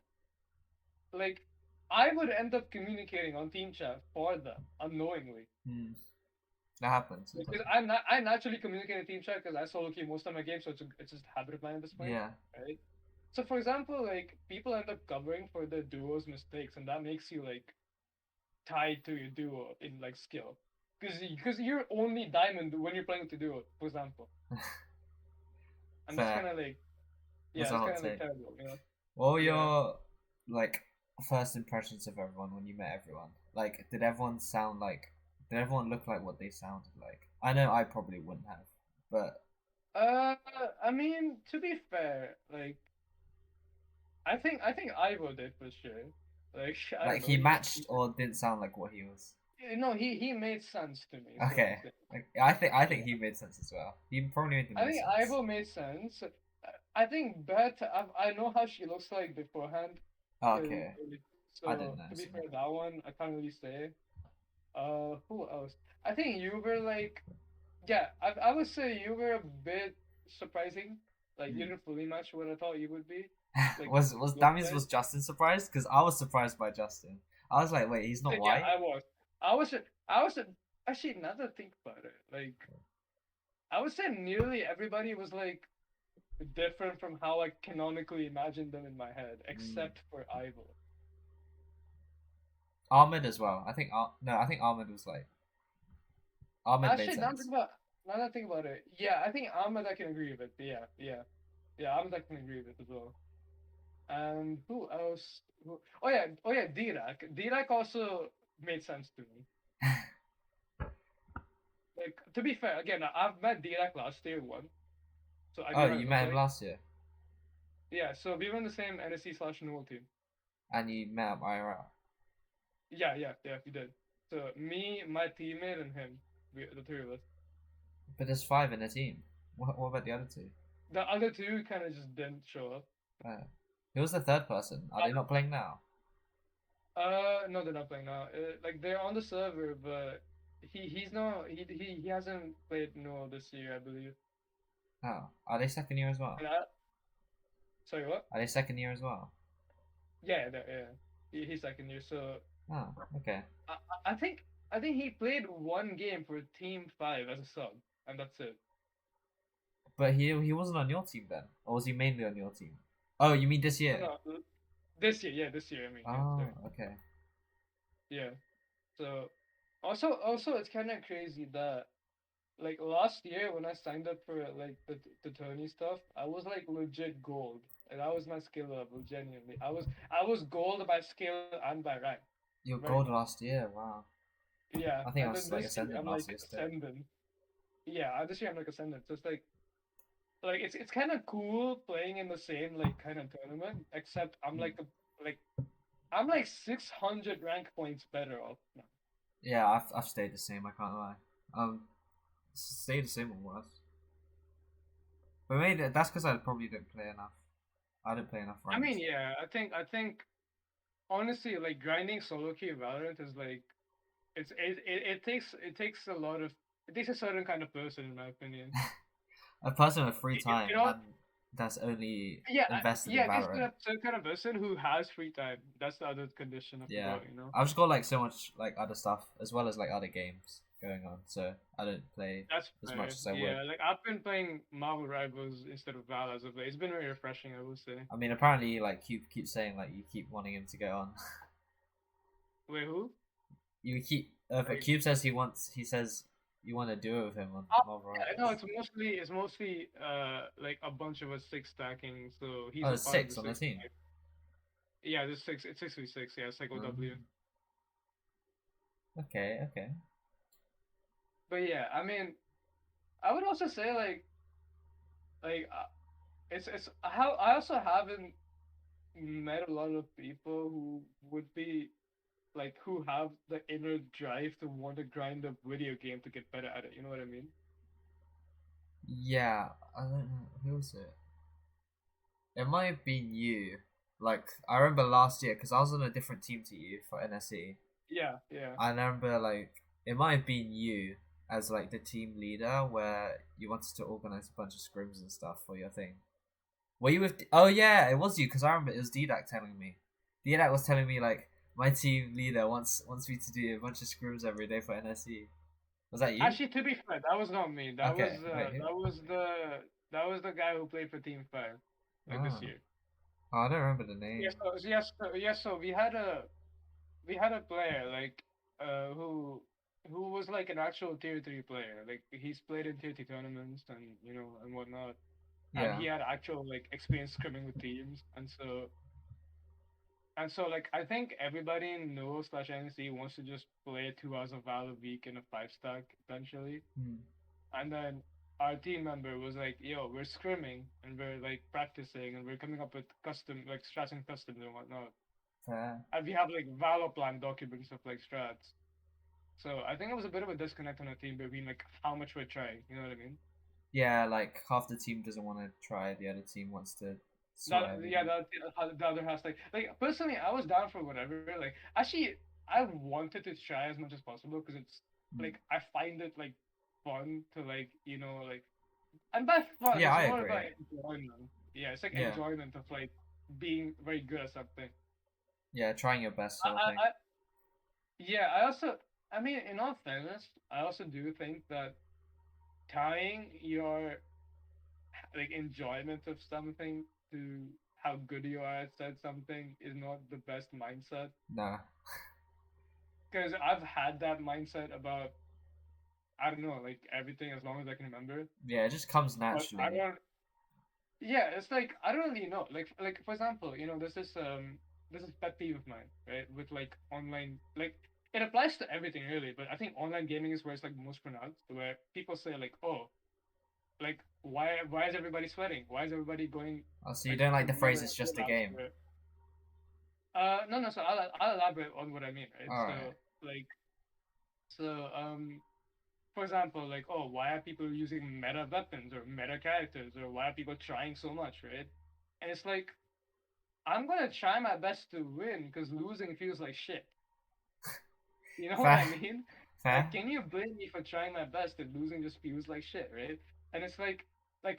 like I would end up communicating on team chat for them unknowingly Hmm. That happens. It because doesn't. I naturally communicate in team chat because I solo queue most of my games, so it's just a habit of mine at this point, Yeah. right? So for example, like people end up covering for their duo's mistakes, and that makes you like tied to your duo in like skill, because you're only diamond when you're playing with the duo, for example, and that's Fair. kind of like yeah, That's a it's hot kind of like take. terrible, you know? What were Yeah. your like first impressions of everyone when you met everyone? Like, did everyone sound like? Did everyone look like what they sounded like? I know I probably wouldn't have, but Uh, I mean, to be fair, like I think Ivo did for sure. Like I don't like know, he matched or didn't sound like what he was. no, he made sense to me, so to Okay. say. Like, I think he Yeah, made sense as well. He probably made the I most think sense. Ivo made sense. I think Beth, I know how she looks like beforehand, Oh, 'cause, okay. I didn't so know. to be So. fair, that one I can't really say. Who else? I think you were like, yeah, I would say you were a bit surprising. Like you Hmm. didn't fully match what I thought you would be, like Was look that means wise. was Justin surprised? Because I was surprised by Justin. I was like, wait, he's not Yeah, white. I was. I was actually now that I think about it, like I would say nearly everybody was like different from how I canonically imagined them in my head, Hmm. except for Ivo. Ahmed as well. I think no, I think Ahmed was like Ahmed made Actually, sense. now that I think about it, yeah, I think Ahmed I can agree with. Yeah, Ahmed I can agree with as well. And who else? Oh yeah, Dirak. Dirak also made sense to me. Like to be fair, again, I've met Dirak last year once, so I Oh, know what you it looks met him like. last year, Yeah, so we were in the same NSC/Null team. and you met him IRL. Yeah, we did. So me, my teammate, and him, the three of us. But there's five in a team. What about the other two? The other two kind of just didn't show up. Who was the third person? Are they not playing now? No, they're not playing now. Like they're on the server, but he hasn't played Null this year, I believe. Oh, are they second year as well? And sorry, what? Are they second year as well? Yeah. He's second year, so Oh, okay. I think he played one game for Team Five as a sub, and that's it. But he wasn't on your team then, or was he mainly on your team? Oh, you mean this No, year? no, this year, yeah, this year. I mean, yeah, Oh, sorry, okay. yeah. So also it's kind of crazy that like last year when I signed up for like the tourney stuff, I was like legit gold, and that was my skill level. Genuinely, I was gold by skill and by rank. You were Very gold nice. last year. Wow. Yeah, I think I and then was like this year ascendant I'm last like year still. ascendant. Yeah, this year I'm like ascendant. So it's like it's kind of cool playing in the same like kind of tournament, except Hmm. like I'm like 600 rank points better off now. Yeah, I've stayed the same. I can't lie. Stayed the same or worse. But maybe that's because I probably didn't play enough. I didn't play enough I mean, ranks. yeah, I think honestly, like grinding solo queue Valorant is like it takes a lot of it takes a certain kind of person in my opinion. A person with free You time know, and that's only yeah, invested in yeah, it takes Valorant. a certain kind of person who has free time. That's the other condition I Yeah, forgot. You know, I've just got like so much like other stuff as well as like other games going on, so I don't play that's as much fair. as I would. Yeah, like I've been playing Marvel Rivals instead of Val as of late. It's been very refreshing, I will say. I mean, apparently, like keep saying like you keep wanting him to go on. Wait, who? You keep but Like, Cube says he says you want to do it with him on oh, Marvel yeah, no, Rivals. it's mostly like a bunch of us six stacking. So Oh, he's a there's part of the 6 on the six. team. Yeah, there's six. It's 6v6. Yeah, it's like OW. Okay, okay. But yeah, I mean, I would also say like it's how I also haven't met a lot of people who would be like who have the inner drive to want to grind a video game to get better at it. You know what I mean? Yeah, I don't know who was it. It might have been you. Like I remember last year because I was on a different team to you for NSE. Yeah, yeah. I remember like it might have been you as like the team leader where you wanted to organize a bunch of scrims and stuff for your thing. Were you with? Oh yeah, it was you because I remember it was Didac telling me. Didac was telling me like my team leader wants me to do a bunch of scrims every day for NSE. Was that you? Actually, to be fair, that was not me. That was Okay, wait, who? that was the guy who played for Team Fire, like this Oh, year. oh I don't remember the name. Yes. So we had a player like who was like an actual tier 3 player. Like he's played in tier 2 tournaments and and whatnot. And Yeah. he had actual like experience scrimming with teams, and so like I think everybody in No slash NC wants to just play 2 hours of Val a week in a 5 stack eventually. Hmm. And then our team member was like, "Yo, we're scrimming and we're like practicing and we're coming up with custom like strats and customs and whatnot. Fair. And we have like Valor plan documents of like strats." So I think it was a bit of a disconnect on the team between like how much we're trying. You know what I mean? Yeah, like half the team doesn't want to try, the other team wants to That sort yeah, everything. the other has like personally, I was down for whatever. Like actually, I wanted to try as much as possible because it's Hmm. like I find it like fun to like like and by fun Yeah, it's I more about agree. enjoyment. Yeah, it's like Yeah, enjoyment of like being very good at something. yeah, trying your best I, sort of thing. I, I yeah, I mean, in all fairness, I also do think that tying your like enjoyment of something to how good you are at said something is not the best mindset. Nah. Because I've had that mindset about I don't know, like everything as long as I can remember. Yeah, it just comes But I naturally. don't. Yeah, it's like I don't really know. Like for example, there's this pet peeve of mine, right? With like online, like it applies to everything really, but I think online gaming is where it's like most pronounced. Where people say like, oh, like why is everybody sweating? Why is everybody going Oh, so you like don't like the low phrase it's just a loadouts game. for it? No. So I'll elaborate on what I mean, right? Alright. Like so for example, like, oh, why are people using meta weapons or meta characters, or why are people trying so much, right? And it's like, I'm gonna try my best to win because losing feels like shit. You know what I Fair. mean? Like, Fair. can you blame me for trying my best if losing just feels like shit, right? And it's like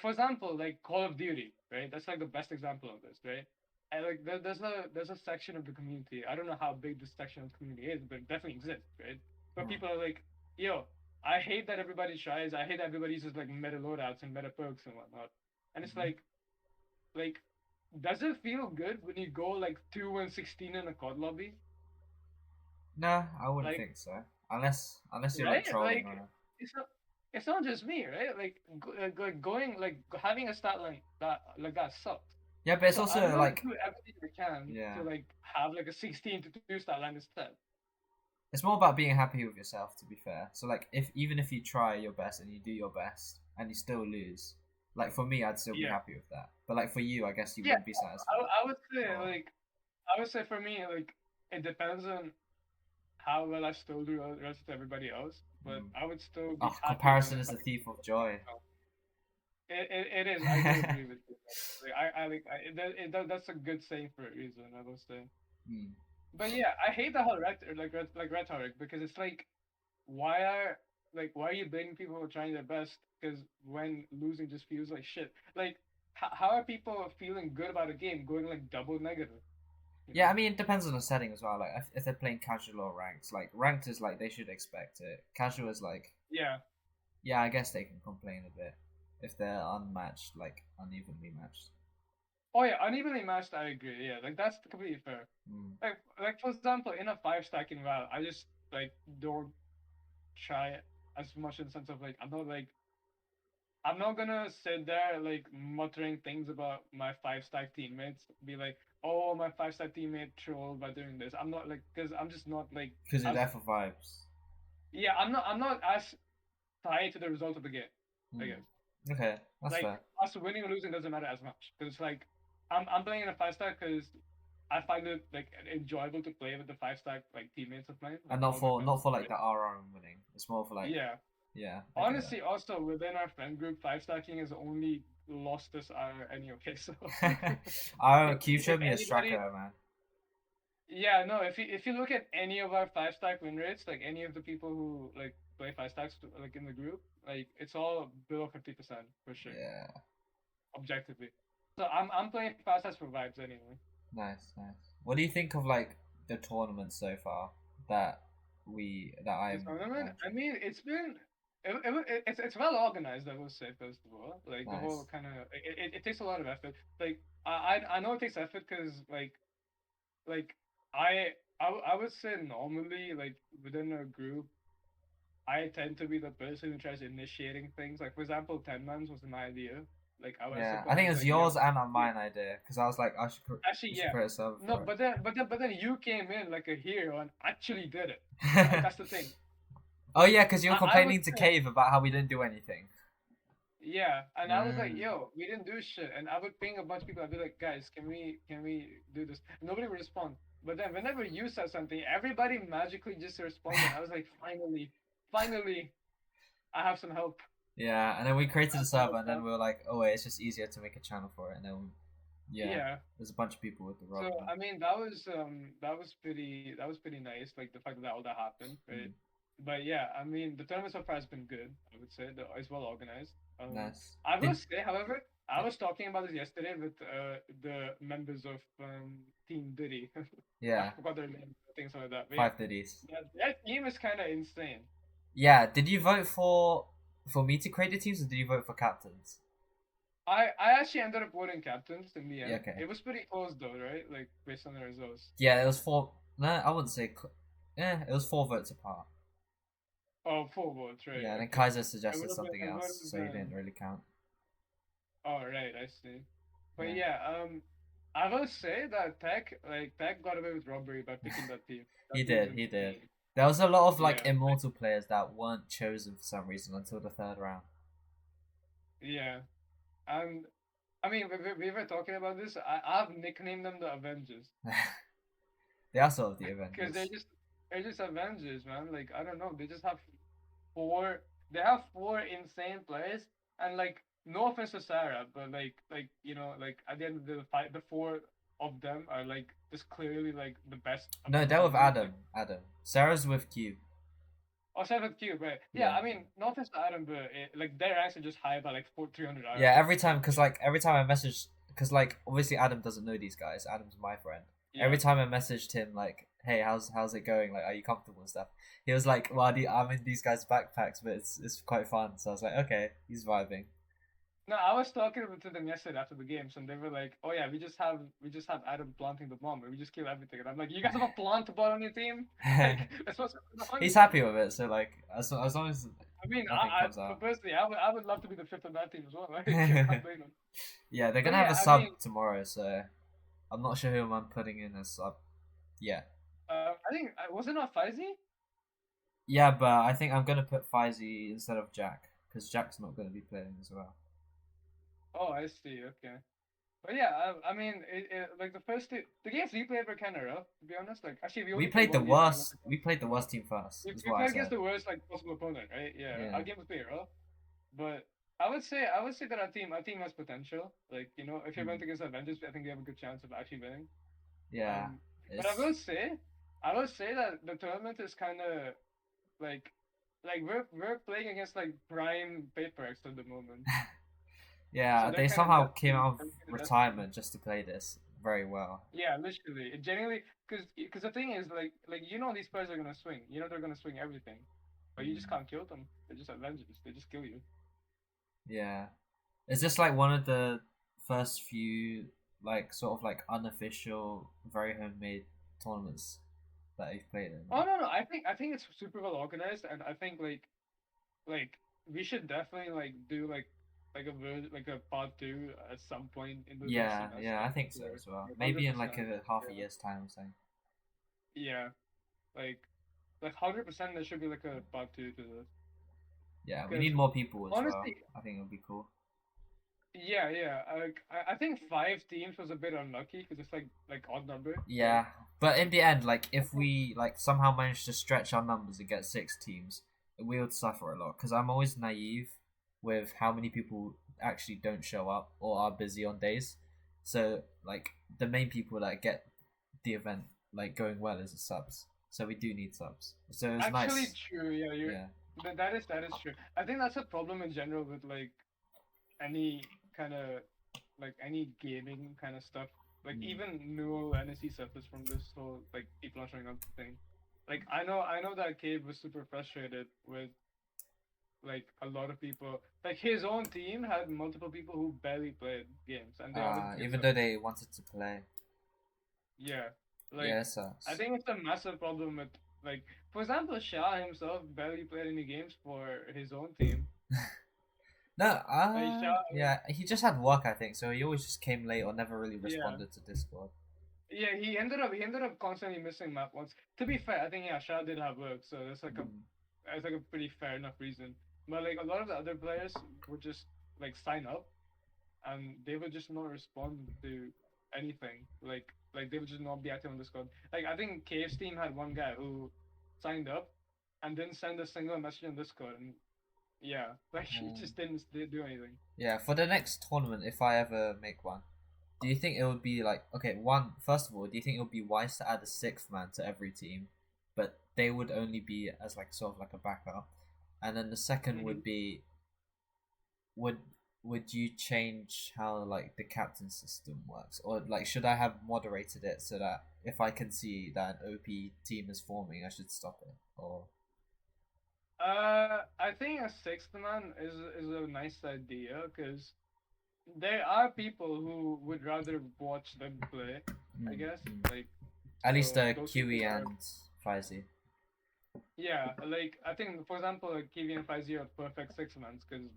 for example, like Call of Duty, right? That's like the best example of this, right? And like there's a section of the community. I don't know how big this section of the community is, but it definitely exists, right? But Hmm. people are like, yo, I hate that everybody tries. I hate that everybody uses like meta loadouts and meta perks and whatnot. And it's Mhm. like, does it feel good when you go like 2-16 in a COD lobby? Nah, I wouldn't Like, think so. Unless you're like right? trolling Like, on it. it's not just me, right? Like going like having a stat like that sucks. Yeah, but it's So I'm also gonna like do everything I can yeah. to like have like a 16 to 2 stat line instead. It's more about being happy with yourself, to be fair. So like, if even if you try your best and you do your best and you still lose, like for me, I'd still be Yeah, happy with that. But like for you, I guess you yeah. wouldn't be satisfied. I would say Or like I would say for me like it depends on how well I still do relative to everybody else, but Mm. I would still be Oh, happy when comparison if is I the thief of joy. it is. I do agree with you. Like, I like that's a good saying for a reason. I will say. Mm. But yeah, I hate the whole rhetoric because it's like why are you blaming people for trying their best? Because when losing just feels like shit. Like how are people feeling good about a game going like double negative? You Yeah, know? I mean it depends on the setting as well. Like if they're playing casual or ranked, like ranked is like they should expect it. Casual is like, Yeah. yeah, I guess they can complain a bit if they're unmatched, like unevenly matched. Oh yeah, unevenly matched. I agree. Yeah, like that's completely fair. Mm. Like for example, in a five stacking route, I just like don't try it as much in the sense of like I'm not gonna sit there like muttering things about my five stack teammates. Be like, oh, my five stack teammate trolled by doing this. I'm not like because I'm just not like Because you're as there for vibes. yeah. I'm not as tied to the result of the game. I Mm. guess Okay, that's like fair. us winning or losing doesn't matter as much because it's like I'm playing in a five stack because I find it like enjoyable to play with the five stack like teammates of mine, And like all my friends. not for like the RR and winning. It's more for like, Yeah. yeah, I get Honestly, also within our friend group, five stacking has only lost us any okay. So that. I Q if showed me a anybody, Straka, man. yeah, no, if you look at any of our five stack win rates, like any of the people who like play five stacks like in the group, like it's all below 50% for sure, Yeah, objectively. So I'm playing five stacks for vibes anyway. nice, nice. What do you think of like the tournament so far that The I'm tournament, I watching? mean, it's well organized. I will say first of all, like the whole Nice. kind of it takes a lot of effort. Like I know it takes effort because like I would say normally like within a group I tend to be the person who tries initiating things. Like for example, 10 mans was my idea. Like Yeah, I I think it was was like, yo, yours and mine idea because I was like, actually I should yeah. create a server No, for but then you came in like a hero and actually did it. Right? it. That's the thing. Oh yeah, because you were I would complaining to say Cave about how we didn't do anything. yeah, and I was like, Mm. yo, we didn't do shit. And I would ping a bunch of people. I'd be like, guys, can we do this? Nobody would respond. But then whenever you said something, everybody magically just responded. I was like, finally, I have some help. Yeah, and then we created I a have some server, help and then now. we were like, oh wait, it's just easier to make a channel for it, and then yeah, Yeah. there's a bunch of people with the So rod now. I mean, that was pretty nice. Like the fact that all that happened, right? Mm, But yeah, I mean, the tournament so far has been good. I would say it's well organized. nice. I will Did say, however, I was talking about this yesterday with the members of Team Diddy. I yeah, forgot their name, things like that. But yeah, 5 thirties. that team is kind of insane. Yeah, did you vote for me to create the teams, or did you vote for captains? I actually ended up voting captains in the Yeah, end. okay. It was pretty close though, right? Like based on the results. Yeah, it was four. No, I wouldn't say. It was 4 votes apart. Oh, full votes, right? Yeah, and then Okay. Kaiser suggested something It would else, have so he didn't been. really count. Oh, right, I see. But Yeah, yeah, I will say that Tech got away with robbery by picking that team. he That team is did. He did. insane. There was a lot of like Yeah, immortal players that weren't chosen for some reason until the third round. yeah. And I mean, we were talking about this. I've nicknamed them the Avengers They are sort of the because Avengers. they're just Avengers, man. Like I don't know, they just have four. They have four insane players, and like no offense to Sarah, but like at the end of the fight, the four of them are like just clearly like the best No, amongst they're the with group. Like Adam. Adam. Sarah's with Q. oh, Seventh Cube, right? Yeah, Yeah. I mean, no offense to Adam, but like their ranks are just high by like 300 Yeah, iron. every time, Like because like every time I message, because like obviously Adam doesn't know these guys. Adam's my friend. Every yeah. time I messaged him, like, "Hey, how's it going? Like, are you comfortable and stuff?" He was like, "Well, I'm in these guys' backpacks, but it's quite fun." So I was like, "Okay, he's vibing." No, I was talking to them yesterday after the games, and they were like, "Oh yeah, we just have Adam planting the bomb, and we just kill everything." And I'm like, "You guys have a plant bot on your team? Like that's what's going on?" He's happy with it, so like as long as I mean, nothing comes out. personally, I would love to be the fifth on that team as well. Like, I can't blame them. Yeah, they're But gonna have yeah, a I mean, sub tomorrow, so I'm not sure who I'm putting in as sub. Yeah, I think was it not Faizi? yeah, but I think I'm gonna put Faizy instead of Jack because Jack's not gonna be playing as well. Oh, I see. Okay. But yeah, I mean, like the first two, the games we played were kind of rough, to be honest. Like, actually, we We only played played the one game. We won worst. the We played the worst team first. Is we what I played against said. the worst like possible opponent, right? Yeah, our Yeah. game was pretty rough, but I would say that our team has potential. Like, you know, if you Mm. went against Avengers, I think we have a good chance of actually winning. Yeah. Um, but It's I will say that the tournament is kind of like, we're playing against like prime Paperbacks at the moment, so yeah. they're They kind of somehow came destined. out of They're kind of destined. retirement just to play this very well. Yeah, literally. It genuinely, because the thing is, like you know, these players are gonna swing. You know, they're gonna swing everything, but you just Mm. can't kill them. They're just Avengers. They just kill you. Yeah. Is this like one of the first few like sort of like unofficial, very homemade tournaments that you've played in? Oh no, I think it's super well organized, and I think like we should definitely like do like like a part two at some point in the next Yeah, yeah, semester. I think so For as well. Maybe hundred in like percent. a half a Yeah. year's time or something. Yeah. Like 100% there should be like a part two to this. Yeah, we Because need more people as well. honestly, I think it would be cool. yeah, yeah. I think 5 teams was a bit unlucky because it's like odd number, right? Yeah, but in the end, like if we like somehow manage to stretch our numbers and get 6 teams, we would suffer a lot. Because I'm always naive with how many people actually don't show up or are busy on days. So like the main people that get the event like going well is the subs. So we do need subs. So it was Actually, nice. true. Yeah, you're Yeah. that is true. I think that's a problem in general with like any kind of like any gaming kind of stuff. Like Mm. even new NSC suffers from this whole like people not showing up thing. Like I know that Cave was super frustrated with like a lot of people. Like his own team had multiple people who barely played games and they all didn't get Even though subs. they wanted to play. Yeah, Yeah, like it I sucks. think it's a massive problem with like for example Shah himself barely played any games for his own team. No, Like Shah, yeah, he just had work, I think, so he always just came late or never really yeah. responded to Discord. Yeah, he ended up constantly missing map once. To be fair, I think yeah, Shah did have work, so Mm. that's like a pretty fair enough reason. But like a lot of the other players would just like sign up and they would just not respond to anything. Like they would just not be active on Discord. Like I think Cave's team had one guy who signed up and didn't send a single message on Discord, and yeah, like he Um, just didn't do anything. yeah, for the next tournament, if I ever make one, do you think it would be like okay? One, first of all, do you think it would be wise to add a sixth man to every team, but they would only be as like sort of like a backup, and then the second Hmm. would be would would you change how like the captain system works, or like should I have moderated it so that if I can see that an OP team is forming, I should stop it, or I think a sixth man is a nice idea because there are people who would rather watch them play, I mm, guess. mm. Like, At least so those people QE are, and Faizi. yeah, like I think for example, like Kiwi and Faizi are perfect six mans because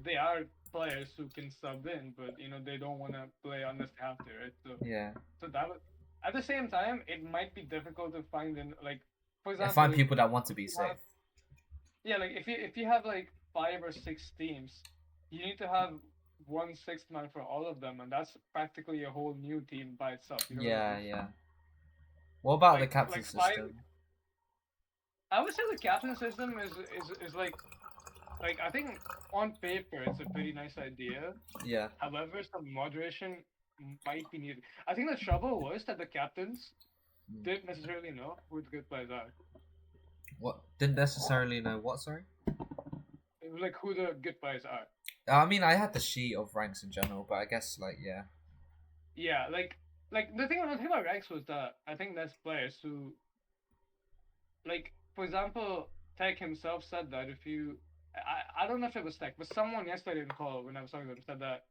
they are players who can sub in, but you know they don't want to play unless they have to, right? Yeah, So that would, at the same time, it might be difficult to find in like, for yeah. example, Find people that want to if be you safe. have yeah, like if you have like 5 or 6 teams, you need to have one sixth man for all of them, and that's practically a whole new team by itself. You know what I Yeah, mean? yeah. What about the captain Like five. system? I would say the captain system is like I think on paper it's a pretty nice idea. Yeah. However, some moderation might be needed. I think the trouble was that the captains Mm. didn't necessarily know who the good players are. What didn't necessarily know what? Sorry. It was like who the good players are. I mean, I had the sheet of ranks in general, but I guess like yeah. Yeah, like the thing about ranks was that I think there's players who like for example Tech himself said that if you I don't know if it was Tech, but someone yesterday in the call when I was talking to them said that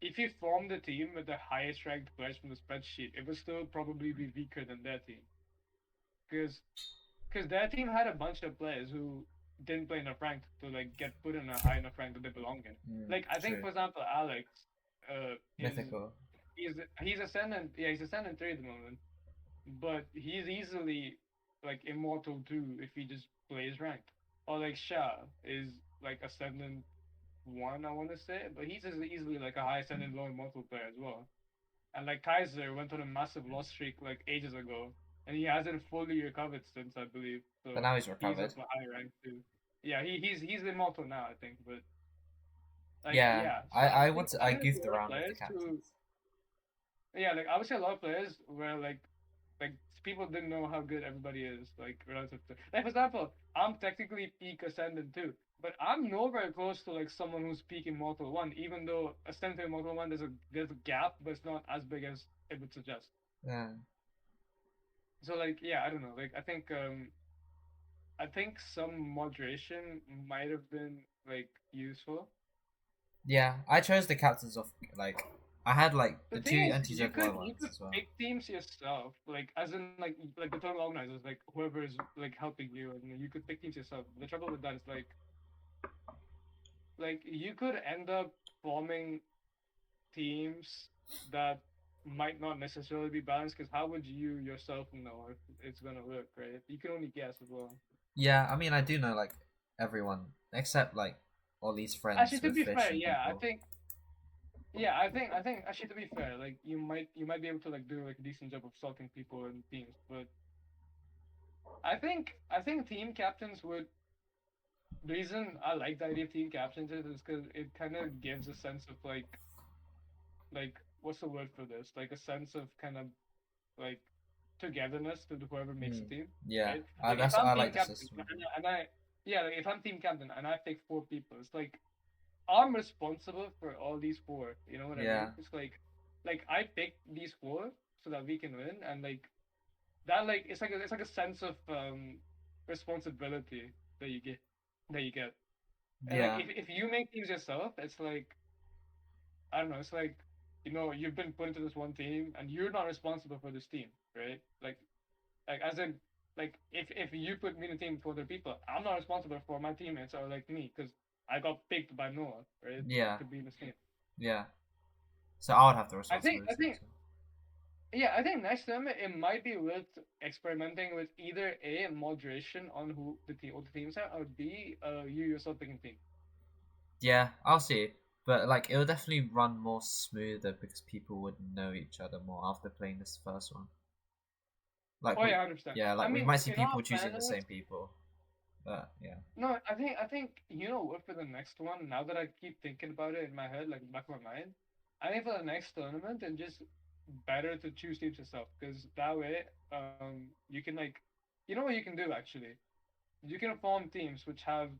if you formed a team with the highest ranked players from the spreadsheet, it would still probably be weaker than their team because their team had a bunch of players who didn't play enough rank to like get put in a high enough rank that they belong in. Mm, Like I think true. for example Alex is Mythical. he's ascendant, yeah, he's ascendant 3 at the moment, but he's easily like immortal too if he just plays ranked. Or like Shah is like ascendant one, I want to say, but he's easily like a high ascendant, low immortal player as well. And like Kaiser went on a massive loss streak like ages ago, and he hasn't fully recovered since, I believe. But So now he's he's recovered. of a high rank too. Yeah, he's immortal now, I think. But like, Yeah, yeah. So I I I think want to I I think there's a goofed lot of around with the players who, captains. yeah, like I would say a lot of players where like people didn't know how good everybody is, like relative to, like for example, I'm technically peak ascendant too, but I'm nowhere close to like someone who's peak immortal one, even though ascendant to immortal one there's a gap, but it's not as big as it would suggest. Yeah, So like yeah, I don't know. Like I think some moderation might have been like useful. yeah. I chose the captains of like I had like The the thing two is, ntzy you ones could as well. pick teams yourself, like as in like the tournament organizers, like whoever is like helping you, and you could pick teams yourself. The trouble with that is like you could end up forming teams that might not necessarily be balanced. Because how would you yourself know if it's gonna work, right? You can only guess as well. Yeah, I mean I do know like everyone except like Ollie's friends Actually, to with be fish fair, and yeah, I people. think I think actually to be fair, like you might be able to like do like a decent job of sorting people in teams, but I think team captains would. The reason I like the idea of team captains is because it kind of gives a sense of like what's the word for this? Like a sense of kind of like togetherness to whoever makes the Mm, team, yeah, right? Like if I I'm like team the captain system. and I yeah, like if I'm team captain and I pick four people, it's like I'm responsible for all these four. You know what I Yeah, mean? It's like I picked these four so that we can win, and like that like it's like a sense of responsibility that you get that you get. And like yeah, if you make teams yourself, it's like I don't know, it's like you've been put into this one team and you're not responsible for this team, right? Like as in like if you put me in a team with other people, I'm not responsible for my teammates or like me because I got picked by Noah, right? yeah, To be in this team. yeah. So I would have the I think I responsibility. think So. yeah, I think next time it might be worth experimenting with either A, moderation on who the team what the teams are, or B, you yourself picking team. Yeah, I'll see. But like it'll definitely run more smoother because people would know each other more after playing this first one. Like Oh we yeah, 100%. yeah, I like we mean, might see in all people choosing the fairness, same people. But yeah. no, I think what for the next one. Now that I keep thinking about it in my head, like back of my mind, I think for the next tournament, and just better to choose teams yourself because that way, you can like, what you can do actually. You can form teams which have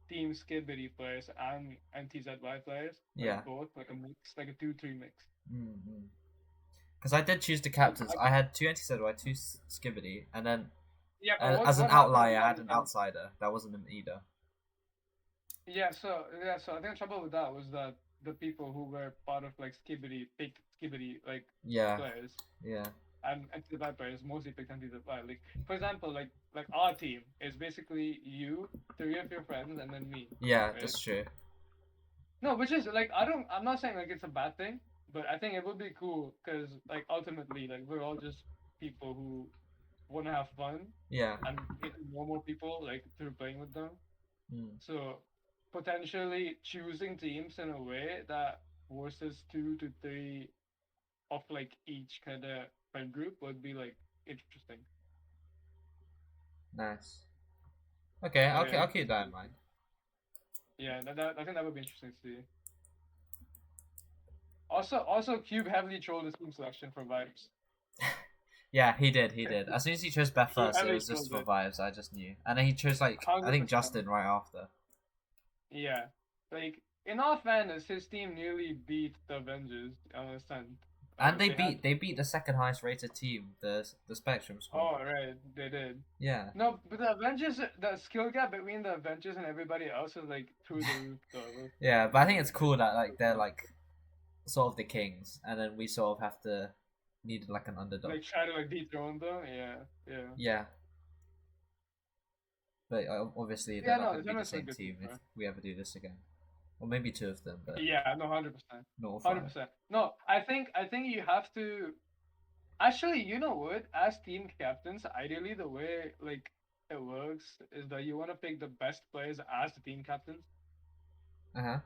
Team skbdi players and ntzy players, like Yeah. both, like a mix, like a 2-3 mix. Mm-hmm. Because I did choose the Like, captains. I had two anti-Sedway, two skibidi, and then yeah, but what as an what happened with outlier, I that had was an that outsider. That wasn't an either. yeah, so I think the trouble with that was that the people who were part of like skibidi picked skibidi like Yeah, players yeah, and ntzy players mostly picked ntzy. Like for example, like our team is basically you, three of your friends, and then me, yeah. right? That's true. No, which is like I'm not saying like it's a bad thing, but I think it would be cool because like ultimately like we're all just people who want to have fun Yeah. and get to know more people like through playing with them. Mm. So potentially choosing teams in a way that forces two to three of like each kind of friend group would be like interesting. Nice. Okay, So yeah, I'll keep that in mind. yeah, I think that would be interesting to see. Also, Cube heavily trolled his team selection for vibes. Yeah, he did. He did. As soon as he chose Beth He first, it heavily was just trolled for it, vibes. I just knew. And then he chose like I think 100%. Justin right after. Yeah, like in all fairness, his team nearly beat the Avengers on ascent. And They had they beat the second highest rated team, the Spectrum squad. right, they did. Yeah. No, but the Avengers, the skill gap between the Avengers and everybody else is like through the roof, though. Yeah, but I think it's cool that like they're like sort of the kings, and then we sort of have to need like an underdog. Like try to like dethrone them. Yeah, yeah, Yeah, but obviously they're yeah. not No, going the to be the tournament's a same good team, team if bro. we ever do this again, or maybe two of them, but Yeah, no, 100%, not all hundred five. percent. No, I think you have to. Actually, you know what? As team captains, ideally the way like it works is that you want to pick the best players as the team captains. Uh huh.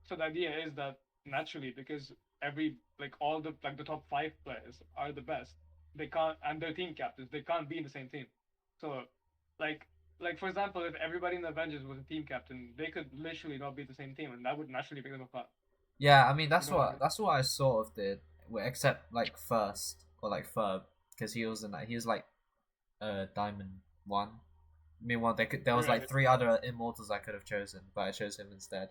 So the idea is that naturally, because every like all the like the top five players are the best, they can't and their team captains, they can't be in the same team. So, like like for example, if everybody in the Avengers was a team captain, they could literally not be the same team, and that would naturally make them apart. Yeah, I mean You know what I mean? that's what I sort of did, except like first or like Ferb, because he was in that he was like Diamond One. Meanwhile, there was like Right. three other immortals I could have chosen, but I chose him instead.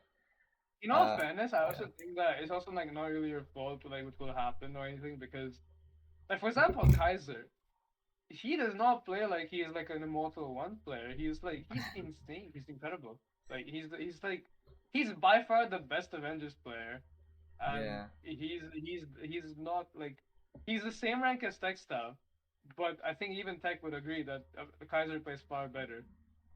In all Uh, fairness, I yeah, also think that it's also like not really your fault like what will happen or anything because like for example, Kaiser, he does not play like he is like an immortal one player. He's insane. He's incredible. Like he's by far the best Avengers player, and yeah. he's not like he's the same rank as Tech Staff, but I think even Tech would agree that Kaiser plays far better.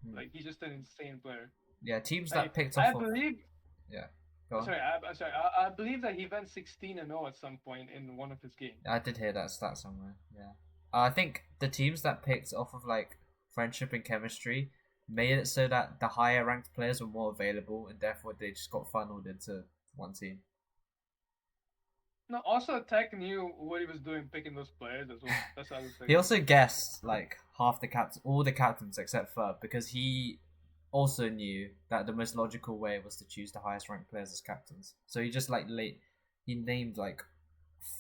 Hmm. Like he's just an insane player. Yeah, teams that Like picked I off of believe. yeah. Go on. I'm sorry. I believe that he went 16-0 at some point in one of his games. I did hear that stat somewhere. Yeah. I think the teams that picked off of like friendship and chemistry made it so that the higher ranked players were more available, and therefore they just got funneled into one team. No, also Tech knew what he was doing picking those players as well. That's the other He thing. also guessed like all the captains except Ferb, because he also knew that the most logical way was to choose the highest ranked players as captains. So he just like he named like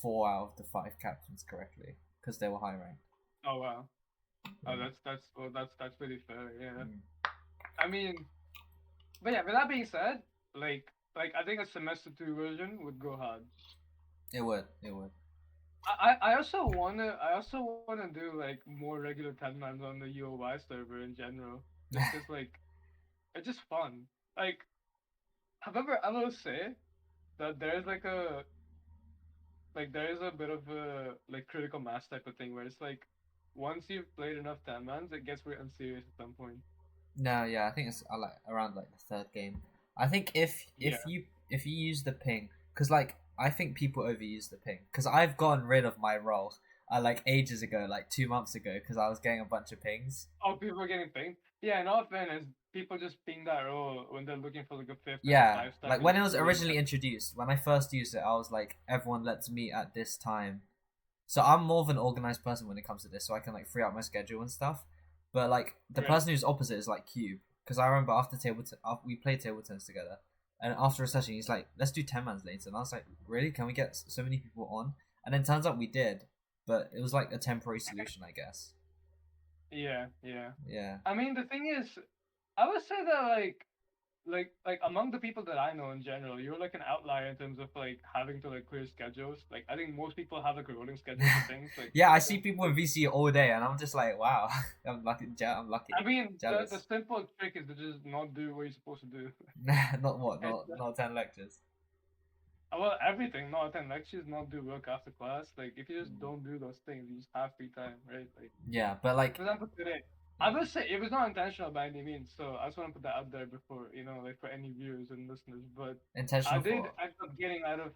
four out of the five captains correctly because they were high ranked. Oh wow. Oh, Yeah. that's pretty fair. Yeah. Mm. I mean, but yeah. With that being said, like I think a semester two version would go hard. It would. It would. I also wanna do like more regular timelines on the UOY server in general, just cause like it's just fun. Like, however, I will say that there's like there is a bit of a like critical mass type of thing where it's like once you've played enough timelines, it gets very unserious at some point. No, yeah, I think it's like around like the third game. I think Yeah. if you use the ping, because like I think people overuse the ping, because I've gotten rid of my role like ages ago, like 2 months ago, because I was getting a bunch of pings. Oh, people are getting pinged. Yeah, in all fairness, people just ping that role when they're looking for like a fifth and a Yeah, 5 star like when really, it was really originally bad. introduced, when I first used it, I was like, everyone let's meet at this time. So I'm more of an organized person when it comes to this, so I can like free up my schedule and stuff. But like the Right. person who's opposite is like Cube, because I remember we played table tennis together, and after a session he's like, let's do 10 mans later, and I was like, really? Can we get so many people on? And then turns out we did, but it was like a temporary solution, I guess. Yeah, yeah. Yeah. I mean, the thing is, I would say that like among the people that I know in general, you're like an outlier in terms of like having to like clear schedules. Like I think most people have like a rolling schedule for things. Like Yeah, I I see think people in like VC all day, and I'm just like, wow, I'm lucky. I'm lucky, I mean the jealous. simple trick is to just not do what you're supposed to do. Not what, It's not 10 lectures. well everything, not attend lectures, not do work after class. Like if you just Mm. don't do those things, you just have free time, right? Like Yeah, but like, for example today. I yeah, will say it was not intentional by any means, so I just want to put that out there before, like for any viewers and listeners. But I intentional did for end up getting out of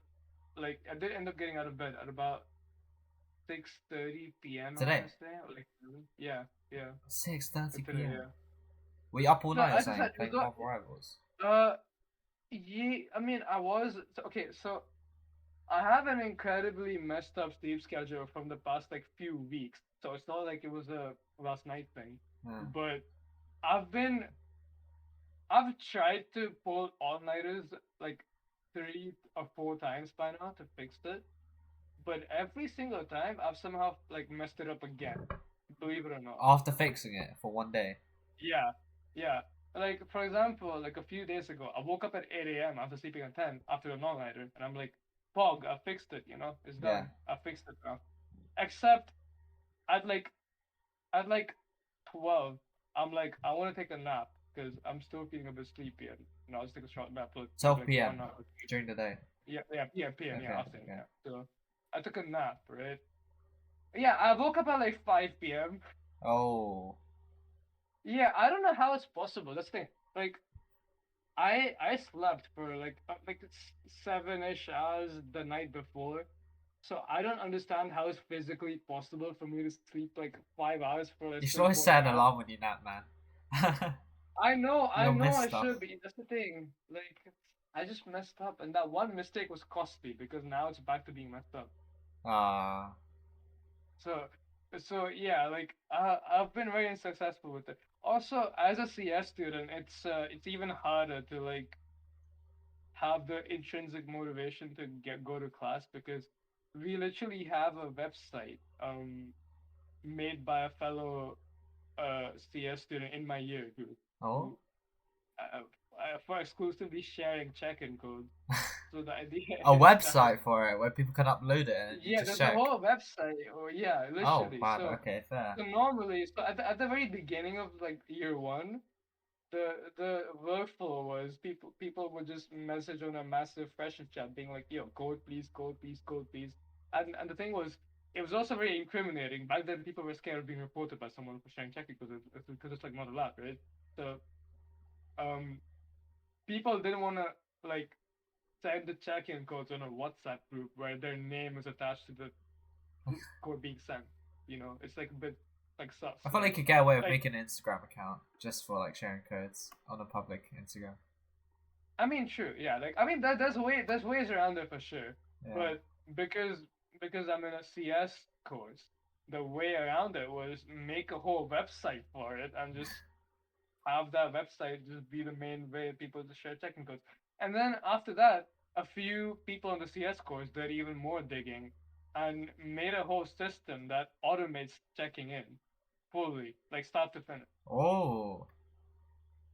I did end up getting out of bed at about 6:30 p.m. I want today. to say, or like 7. Yeah, yeah, 6:30 today, p.m. yeah. Were you up all So night or as I something said, playing Marvel Rivals? uh, yeah. I mean, I was so, okay. So I have an incredibly messed up sleep schedule from the past like few weeks. So it's not like it was a last night thing, Hmm. but I've been I've tried to pull all nighters like 3 or 4 times by now to fix it, but every single time I've somehow like messed it up again. Believe it or not. After fixing it for one day. Yeah, yeah. Like for example, like a few days ago, I woke up at 8 a.m. after sleeping at 10 after a all-nighter, and I'm like, "Pog, I fixed it. It's Yeah. done. I fixed it now." Except at like at like 12, I'm like, I want to take a nap because I'm still feeling a bit sleepy, and I'll just take a short nap for 12 like p.m. 1 hour. during the day. Yeah, yeah, PM, yeah, Okay. afternoon, Okay. yeah. So I took a nap, right? Yeah, I woke up at like 5 p.m. Oh. Yeah, I don't know how it's possible. That's the thing. Like, I slept for like 7-ish hours the night before, so I don't understand how it's physically possible for me to sleep like 5 hours for a You should always simple set an nap. alarm when you nap, man. I You'll know miss I stuff. should be. That's the thing. Like, I just messed up, and that one mistake was costly because now it's back to being messed up. Ah. So, so yeah, like I've been very unsuccessful with it. Also, as a CS student, it's even harder to like have the intrinsic motivation to go to class because we literally have a website made by a fellow CS student in my year Oh. who uh, for exclusively sharing check-in codes. So the idea A is that website for it where people can upload it and you yeah, just there's a check. whole website. Or yeah, Oh, literally. bad. Okay, fair. So normally, so at the very beginning of like year one, the workflow was people would just message on a massive fresher chat being like, "Yo, code please, code please, code please," and the thing was. It was also very incriminating. Back then, people were scared of being reported by someone for sharing checking because it's like not allowed, right? So, um, people didn't want to like send the check-in codes on a WhatsApp group where their name is attached to the code being sent. You know, it's like a bit like sus. I thought they could get away with Like making an Instagram account just for like sharing codes on a public Instagram. I mean, true, yeah. Like I mean, there's ways around it for sure, Yeah. but because because I'm in a CS course, the way around it was make a whole website for it and just have that website just be the main way people to share checking codes. And then after that, a few people on the CS course did even more digging and made a whole system that automates checking in fully, like start to finish. Oh.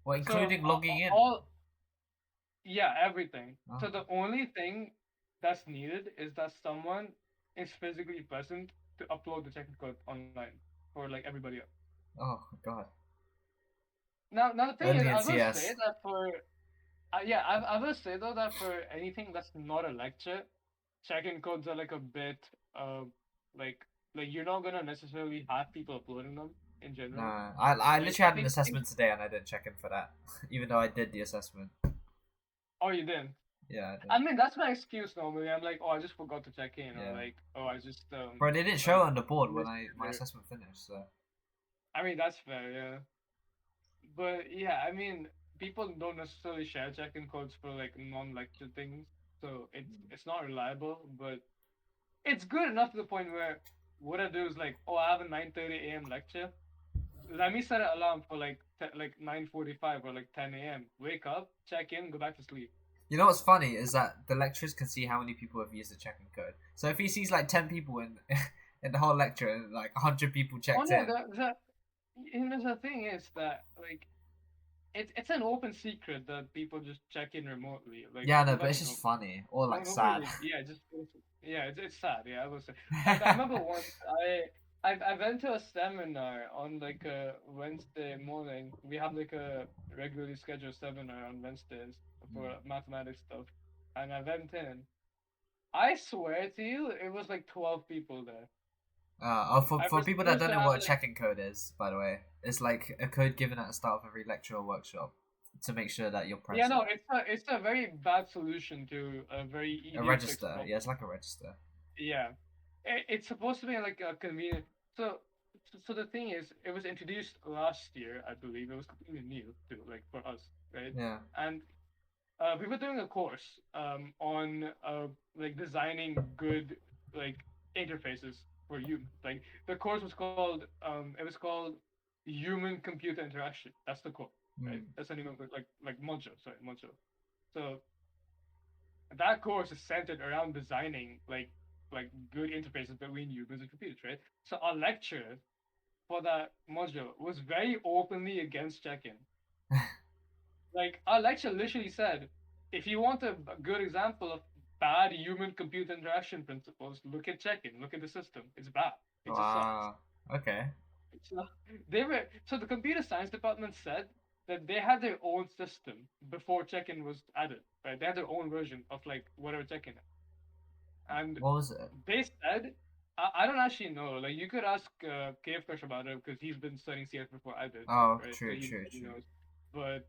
Well, So including logging in. all yeah, everything. So Oh. the only thing that's needed is that someone is physically present to upload the checking code online for like everybody else. Oh God. Now the thing is, Only in I will say CS. that for yeah, I will say though that for anything that's not a lecture, check-in codes are like a bit uh like like you're not gonna necessarily have people uploading them in general. Nah, I Like literally I had an think assessment today and I didn't check in for that, even though I did the assessment. oh you didn't. Yeah, I did. I mean that's my excuse normally. I'm like, oh I just forgot to check in or Yeah, like oh I just bro, they didn't show like it on the board when missed I it my there. assessment finished. So I mean that's fair, yeah. But yeah, I mean people don't necessarily share check-in codes for like non-lecture things, so it's not reliable, but it's good enough to the point where what I do is like, oh, I have a 9:30 a.m. lecture. Let me set an alarm for like like 9:45 or like 10 a.m. Wake up, check in, go back to sleep. you know what's funny is that the lecturers can see how many people have used the check-in code. So if he sees like 10 people in in the whole lecture and like 100 people Oh checked no, in, the thing is that like it's an open secret that people just check in remotely. Like yeah, no, but nobody it's just knows. funny or No, like nobody sad. really. Yeah, just yeah, it's sad. Yeah, I will say. Like I remember once I went to a seminar on like a Wednesday morning. We have like a regularly scheduled seminar on Wednesdays for mathematics stuff, and I went in. I swear to you, it was like 12 people there. I For was people that supposed don't to know have what a like check-in code is, by the way, it's like a code given at the start of every lecture or workshop to make sure that you're yeah present. no, it's a very bad solution to a very A easy to fix register, problem. yeah, it's like a register. Yeah, it's supposed to be like a convenient. So, so the thing is, it was introduced last year, I believe. It was completely new too, like for us, right? Yeah. And we were doing a course on like designing good like interfaces for humans. Like the course was called it was called human computer interaction. That's the course, right? Mm. That's the name of it, like module, sorry, module. So that course is centered around designing like good interfaces between humans and computers, right? So our lecturer for that module was very openly against check-in. Like our lecturer literally said, if you want a good example of bad human-computer interaction principles, look at check-in, look at the system. It's bad. It just sucks. Wow. Okay. It's not, they were so the computer science department said that they had their own system before check-in was added, right? They had their own version of like whatever check-in. And What was it? they said, I don't actually know. Like you could ask Cave Crush about it because he's been studying CS before I did, Oh, right? So true, he true, he true. knows. But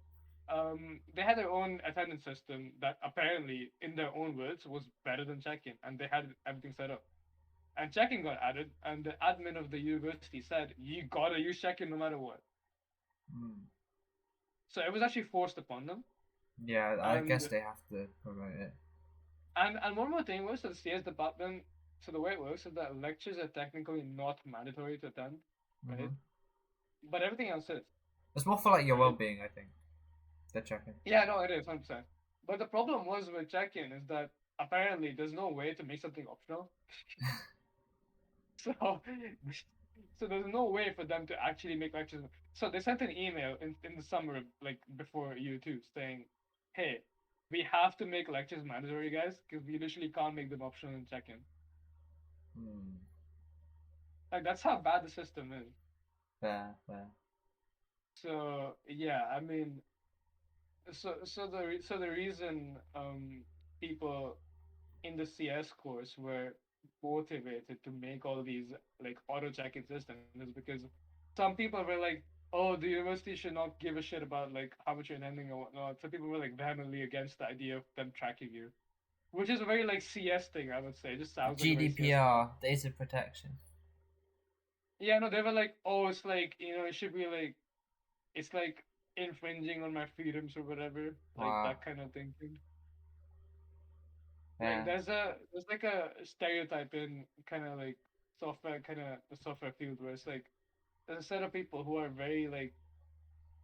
they had their own attendance system that apparently, in their own words, was better than check-in, and they had everything set up. And check-in got added, and the admin of the university said, "You gotta use check-in no matter what." Mm. So it was actually forced upon them. Yeah, I guess And they have to promote it. and one more thing was that the CS department. So the way it works is that lectures are technically not mandatory to attend, right? Hmm. But everything else is, It's more for like your right? well-being, I think. They're checking. Yeah, no, it is 100%. But the problem was with check-in is that apparently there's no way to make something optional. So, so there's no way for them to actually make lectures. So they sent an email in the summer, like before U2, saying, "Hey, we have to make lectures mandatory, guys, because we literally can't make them optional in check-in." Hmm. Like that's how bad the system is. Fair, fair. So yeah, I mean, so the reason people in the CS course were motivated to make all these like auto check-in systems is because some people were like, "Oh, the university should not give a shit about like how much you're attending or whatnot." Some people were like vehemently against the idea of them tracking you, which is a very like CS thing, I would say. It just sounds like a very CS thing. GDPR, data protection. Yeah, no, they were like, "Oh, it's like it should be like it's like infringing on my freedoms or whatever," like Wow. that kind of thinking. Like Yeah. there's like a stereotype in kind of like software kind of the software field where it's like there's a set of people who are very like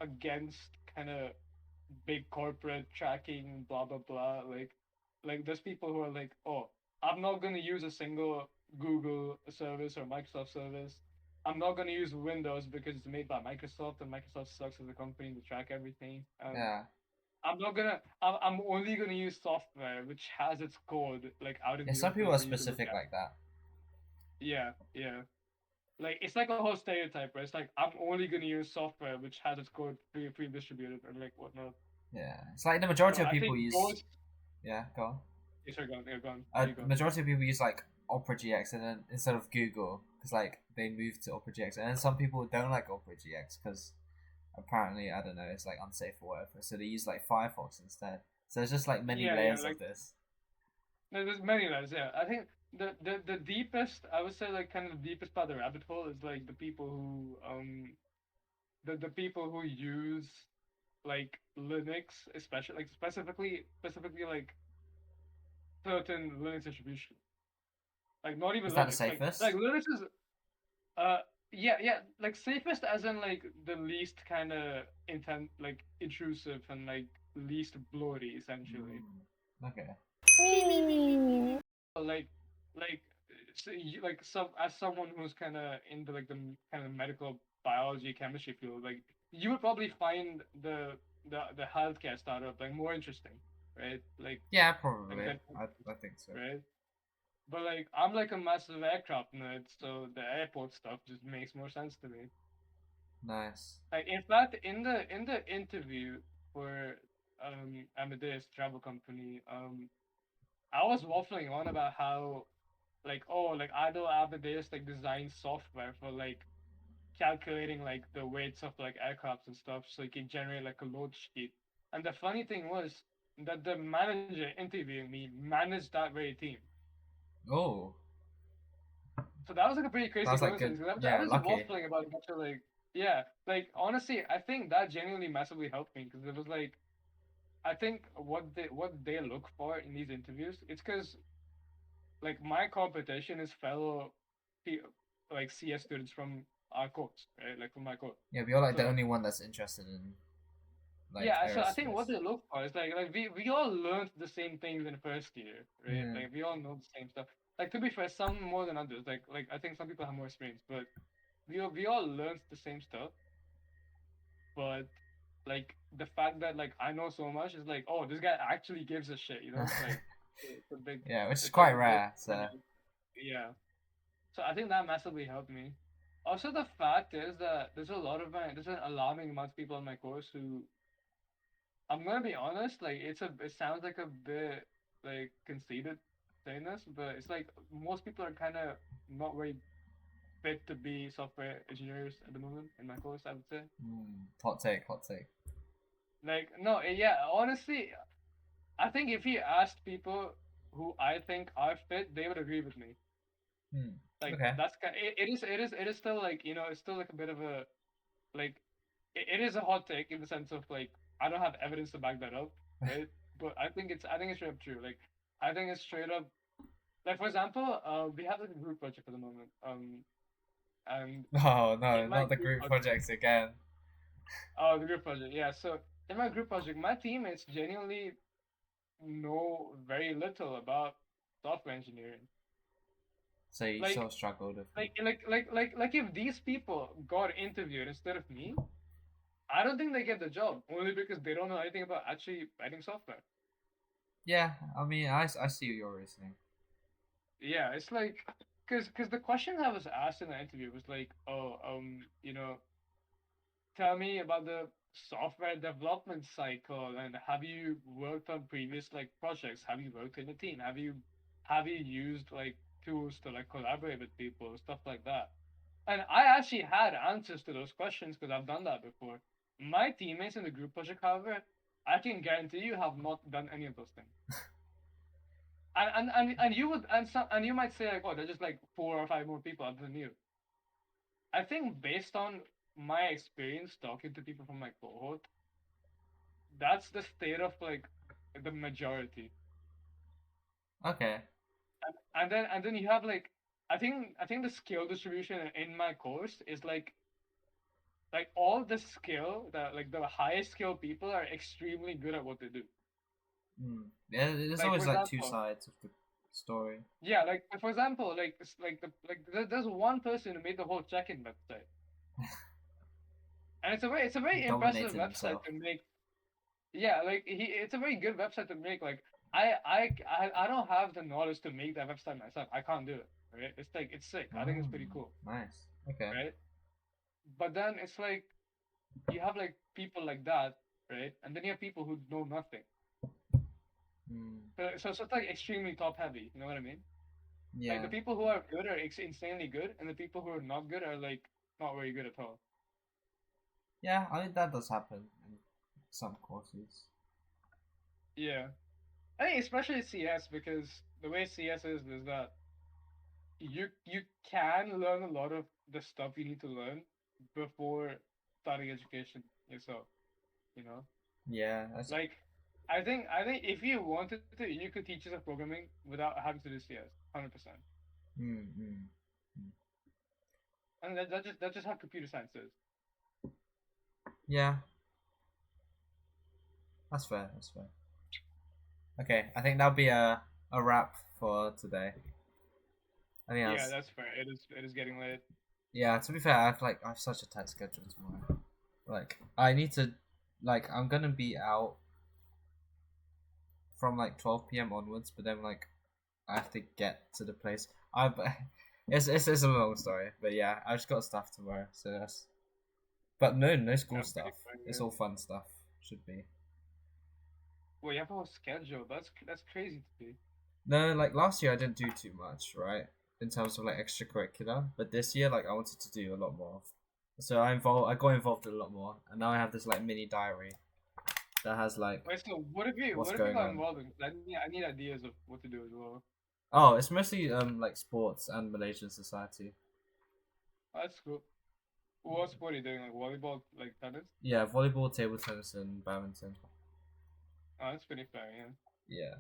against kind of big corporate tracking blah blah blah like there's people who are like, oh, I'm not going to use a single Google service or Microsoft service. I'm not going to use Windows because it's made by Microsoft and Microsoft sucks as a company to track everything. Yeah. I'm only gonna use software which has its code like out in Yeah. the Some open people are for you to look specific at. like that. Yeah, yeah. Like it's like a whole stereotype, right? It's like I'm only gonna use software which has its code pre-distributed and like whatnot. Yeah. It's like the So majority of I people think use. those. Yeah. Go on. Yes, are gone. They're gone. Yeah, you The gone. majority of people use like Opera GX and then instead of Google because like they moved to Opera GX and then some people don't like Opera GX because apparently I don't know it's like unsafe or whatever so they use like Firefox instead. So there's just like many Yeah, yeah. layers of Like this. there's many layers. Yeah, I think the deepest I would say like kind of the deepest part of the rabbit hole is like the people who the people who use like Linux, especially like specifically like certain Linux distribution. Like not even Is that the Linux. Like safest? Linux is uh yeah like safest as in like the least kind of intent like intrusive and like least bloaty essentially. Mm. Okay. Like like like some as someone who's kind of into like the kind of medical biology chemistry field like you would probably find the healthcare startup like more interesting, right? Yeah, Like probably. that, I think so. right? But like I'm like a massive aircraft nerd, so the airport stuff just makes more sense to me. Nice. Like in fact, in the interview for Amadeus Travel Company, I was waffling on about how like oh like I know Amadeus like designs software for like calculating like the weights of like aircrafts and stuff, so you can generate like a load sheet. And the funny thing was that the manager interviewing me managed that very team. Oh, So that was like a pretty crazy sounds like good. coincidence. 'Cause I Yeah, was just lucky. waffling about a bunch of like, yeah, like honestly, I think that genuinely massively helped me because it was like, I think what they look for in these interviews, it's because like my competition is fellow, P- like CS students from our course, right? Like from my course. Yeah, you're like the So only one that's interested in like yeah, so I think what aerospace. they look for is like we all learned the same things in first year, right? Yeah. Like we all know the same stuff. Like to be fair, some more than others. Like I think some people have more experience, but we all learned the same stuff, but like the fact that like I know so much is like, oh, this guy actually gives a shit, you know? Like it's a big, Yeah, which is it's like quite a big rare. kind So of yeah. So I think that massively helped me. Also, the fact is that there's an alarming amount of people in my course who I'm gonna be honest, like it sounds like a bit like conceited saying this, but it's like most people are kind of not very fit to be software engineers at the moment in my course, I would say. hot take, hot take. Like, no, yeah, honestly, I think if you asked people who I think are fit, they would agree with me. Hmm. Like, Okay. it is still like, it's still like a bit of a, like, it is a hot take in the sense of like I don't have evidence to back that up, right? But I think it's straight up true. Like I think it's straight up like for example, we have like a group project at the moment. And Oh no, in my not the group group project, projects again. oh the group project, yeah. So in my group project, my teammates genuinely know very little about software engineering. So you Like sort of struggled with them. like if these people got interviewed instead of me, I don't think they get the job only because they don't know anything about actually writing software. Yeah, I mean, I see your reasoning. Yeah, it's like because the question I was asked in the interview was like, oh, tell me about the software development cycle and have you worked on previous like projects? Have you worked in a team? Have you used like tools to like collaborate with people, stuff like that? And I actually had answers to those questions because I've done that before. My teammates in the group project, however, I can guarantee you have not done any of those things. And you would and you might say like, oh, there's just like 4 or 5 more people other than you. I think based on my experience talking to people from my cohort, that's the state of like the majority. Okay. And then you have like I think the skill distribution in my course is like all the skill that like the highest skill people are extremely good at what they do. Yeah, there's Like for always like two example, sides of the story. yeah, like for example, like it's like there's one person who made the whole check-in website, and it's a very impressive Dominated website himself. to make. Yeah, like it's a very good website to make. Like I don't have the knowledge to make that website myself. I can't do it. Right? It's like it's sick. I think it's Oh, pretty cool. nice. Okay. Right? But then it's like you have like people like that, right? And then you have people who know nothing. Hmm. So it's like extremely top heavy. You know what I mean? Like the Yeah. people who are good are insanely good, and the people who are not good are like not very good at all. Yeah, I think that does happen in some courses. Yeah, I think especially CS because the way CS is that you can learn a lot of the stuff you need to learn before starting education yourself. You know, Yeah, that's. like I think if you wanted to, you could teach yourself programming without having to do CS, 100%. Mm. And that's just how computer science is. Yeah, that's fair. That's fair. Okay, I think that'll be a wrap for today. I think Yeah, that's. that's fair. It is getting late. Yeah, to be fair, I have such a tight schedule tomorrow. Like, I need to, like, I'm gonna be out from like 12 p.m. onwards, but then like I have to get to the place. It's a long story, but yeah, I just got stuff tomorrow, so that's. But no school That's pretty stuff. fun. It's Yeah. all fun stuff. Should be. Well, you have a whole schedule. That's crazy to me. No, like last year I didn't do too much, right? In terms of like extracurricular, but this year like I wanted to do a lot more. So I got involved a lot more, and now I have this like mini diary that has like Wait, so what if you what's going got on. involved in? 'Cause I need ideas of what to do as well. Oh, it's mostly like sports and Malaysian society. Oh, that's cool. What sport are you doing? Like volleyball, like tennis? Yeah, volleyball, table tennis, and badminton. Oh, that's pretty fair. Yeah. Yeah.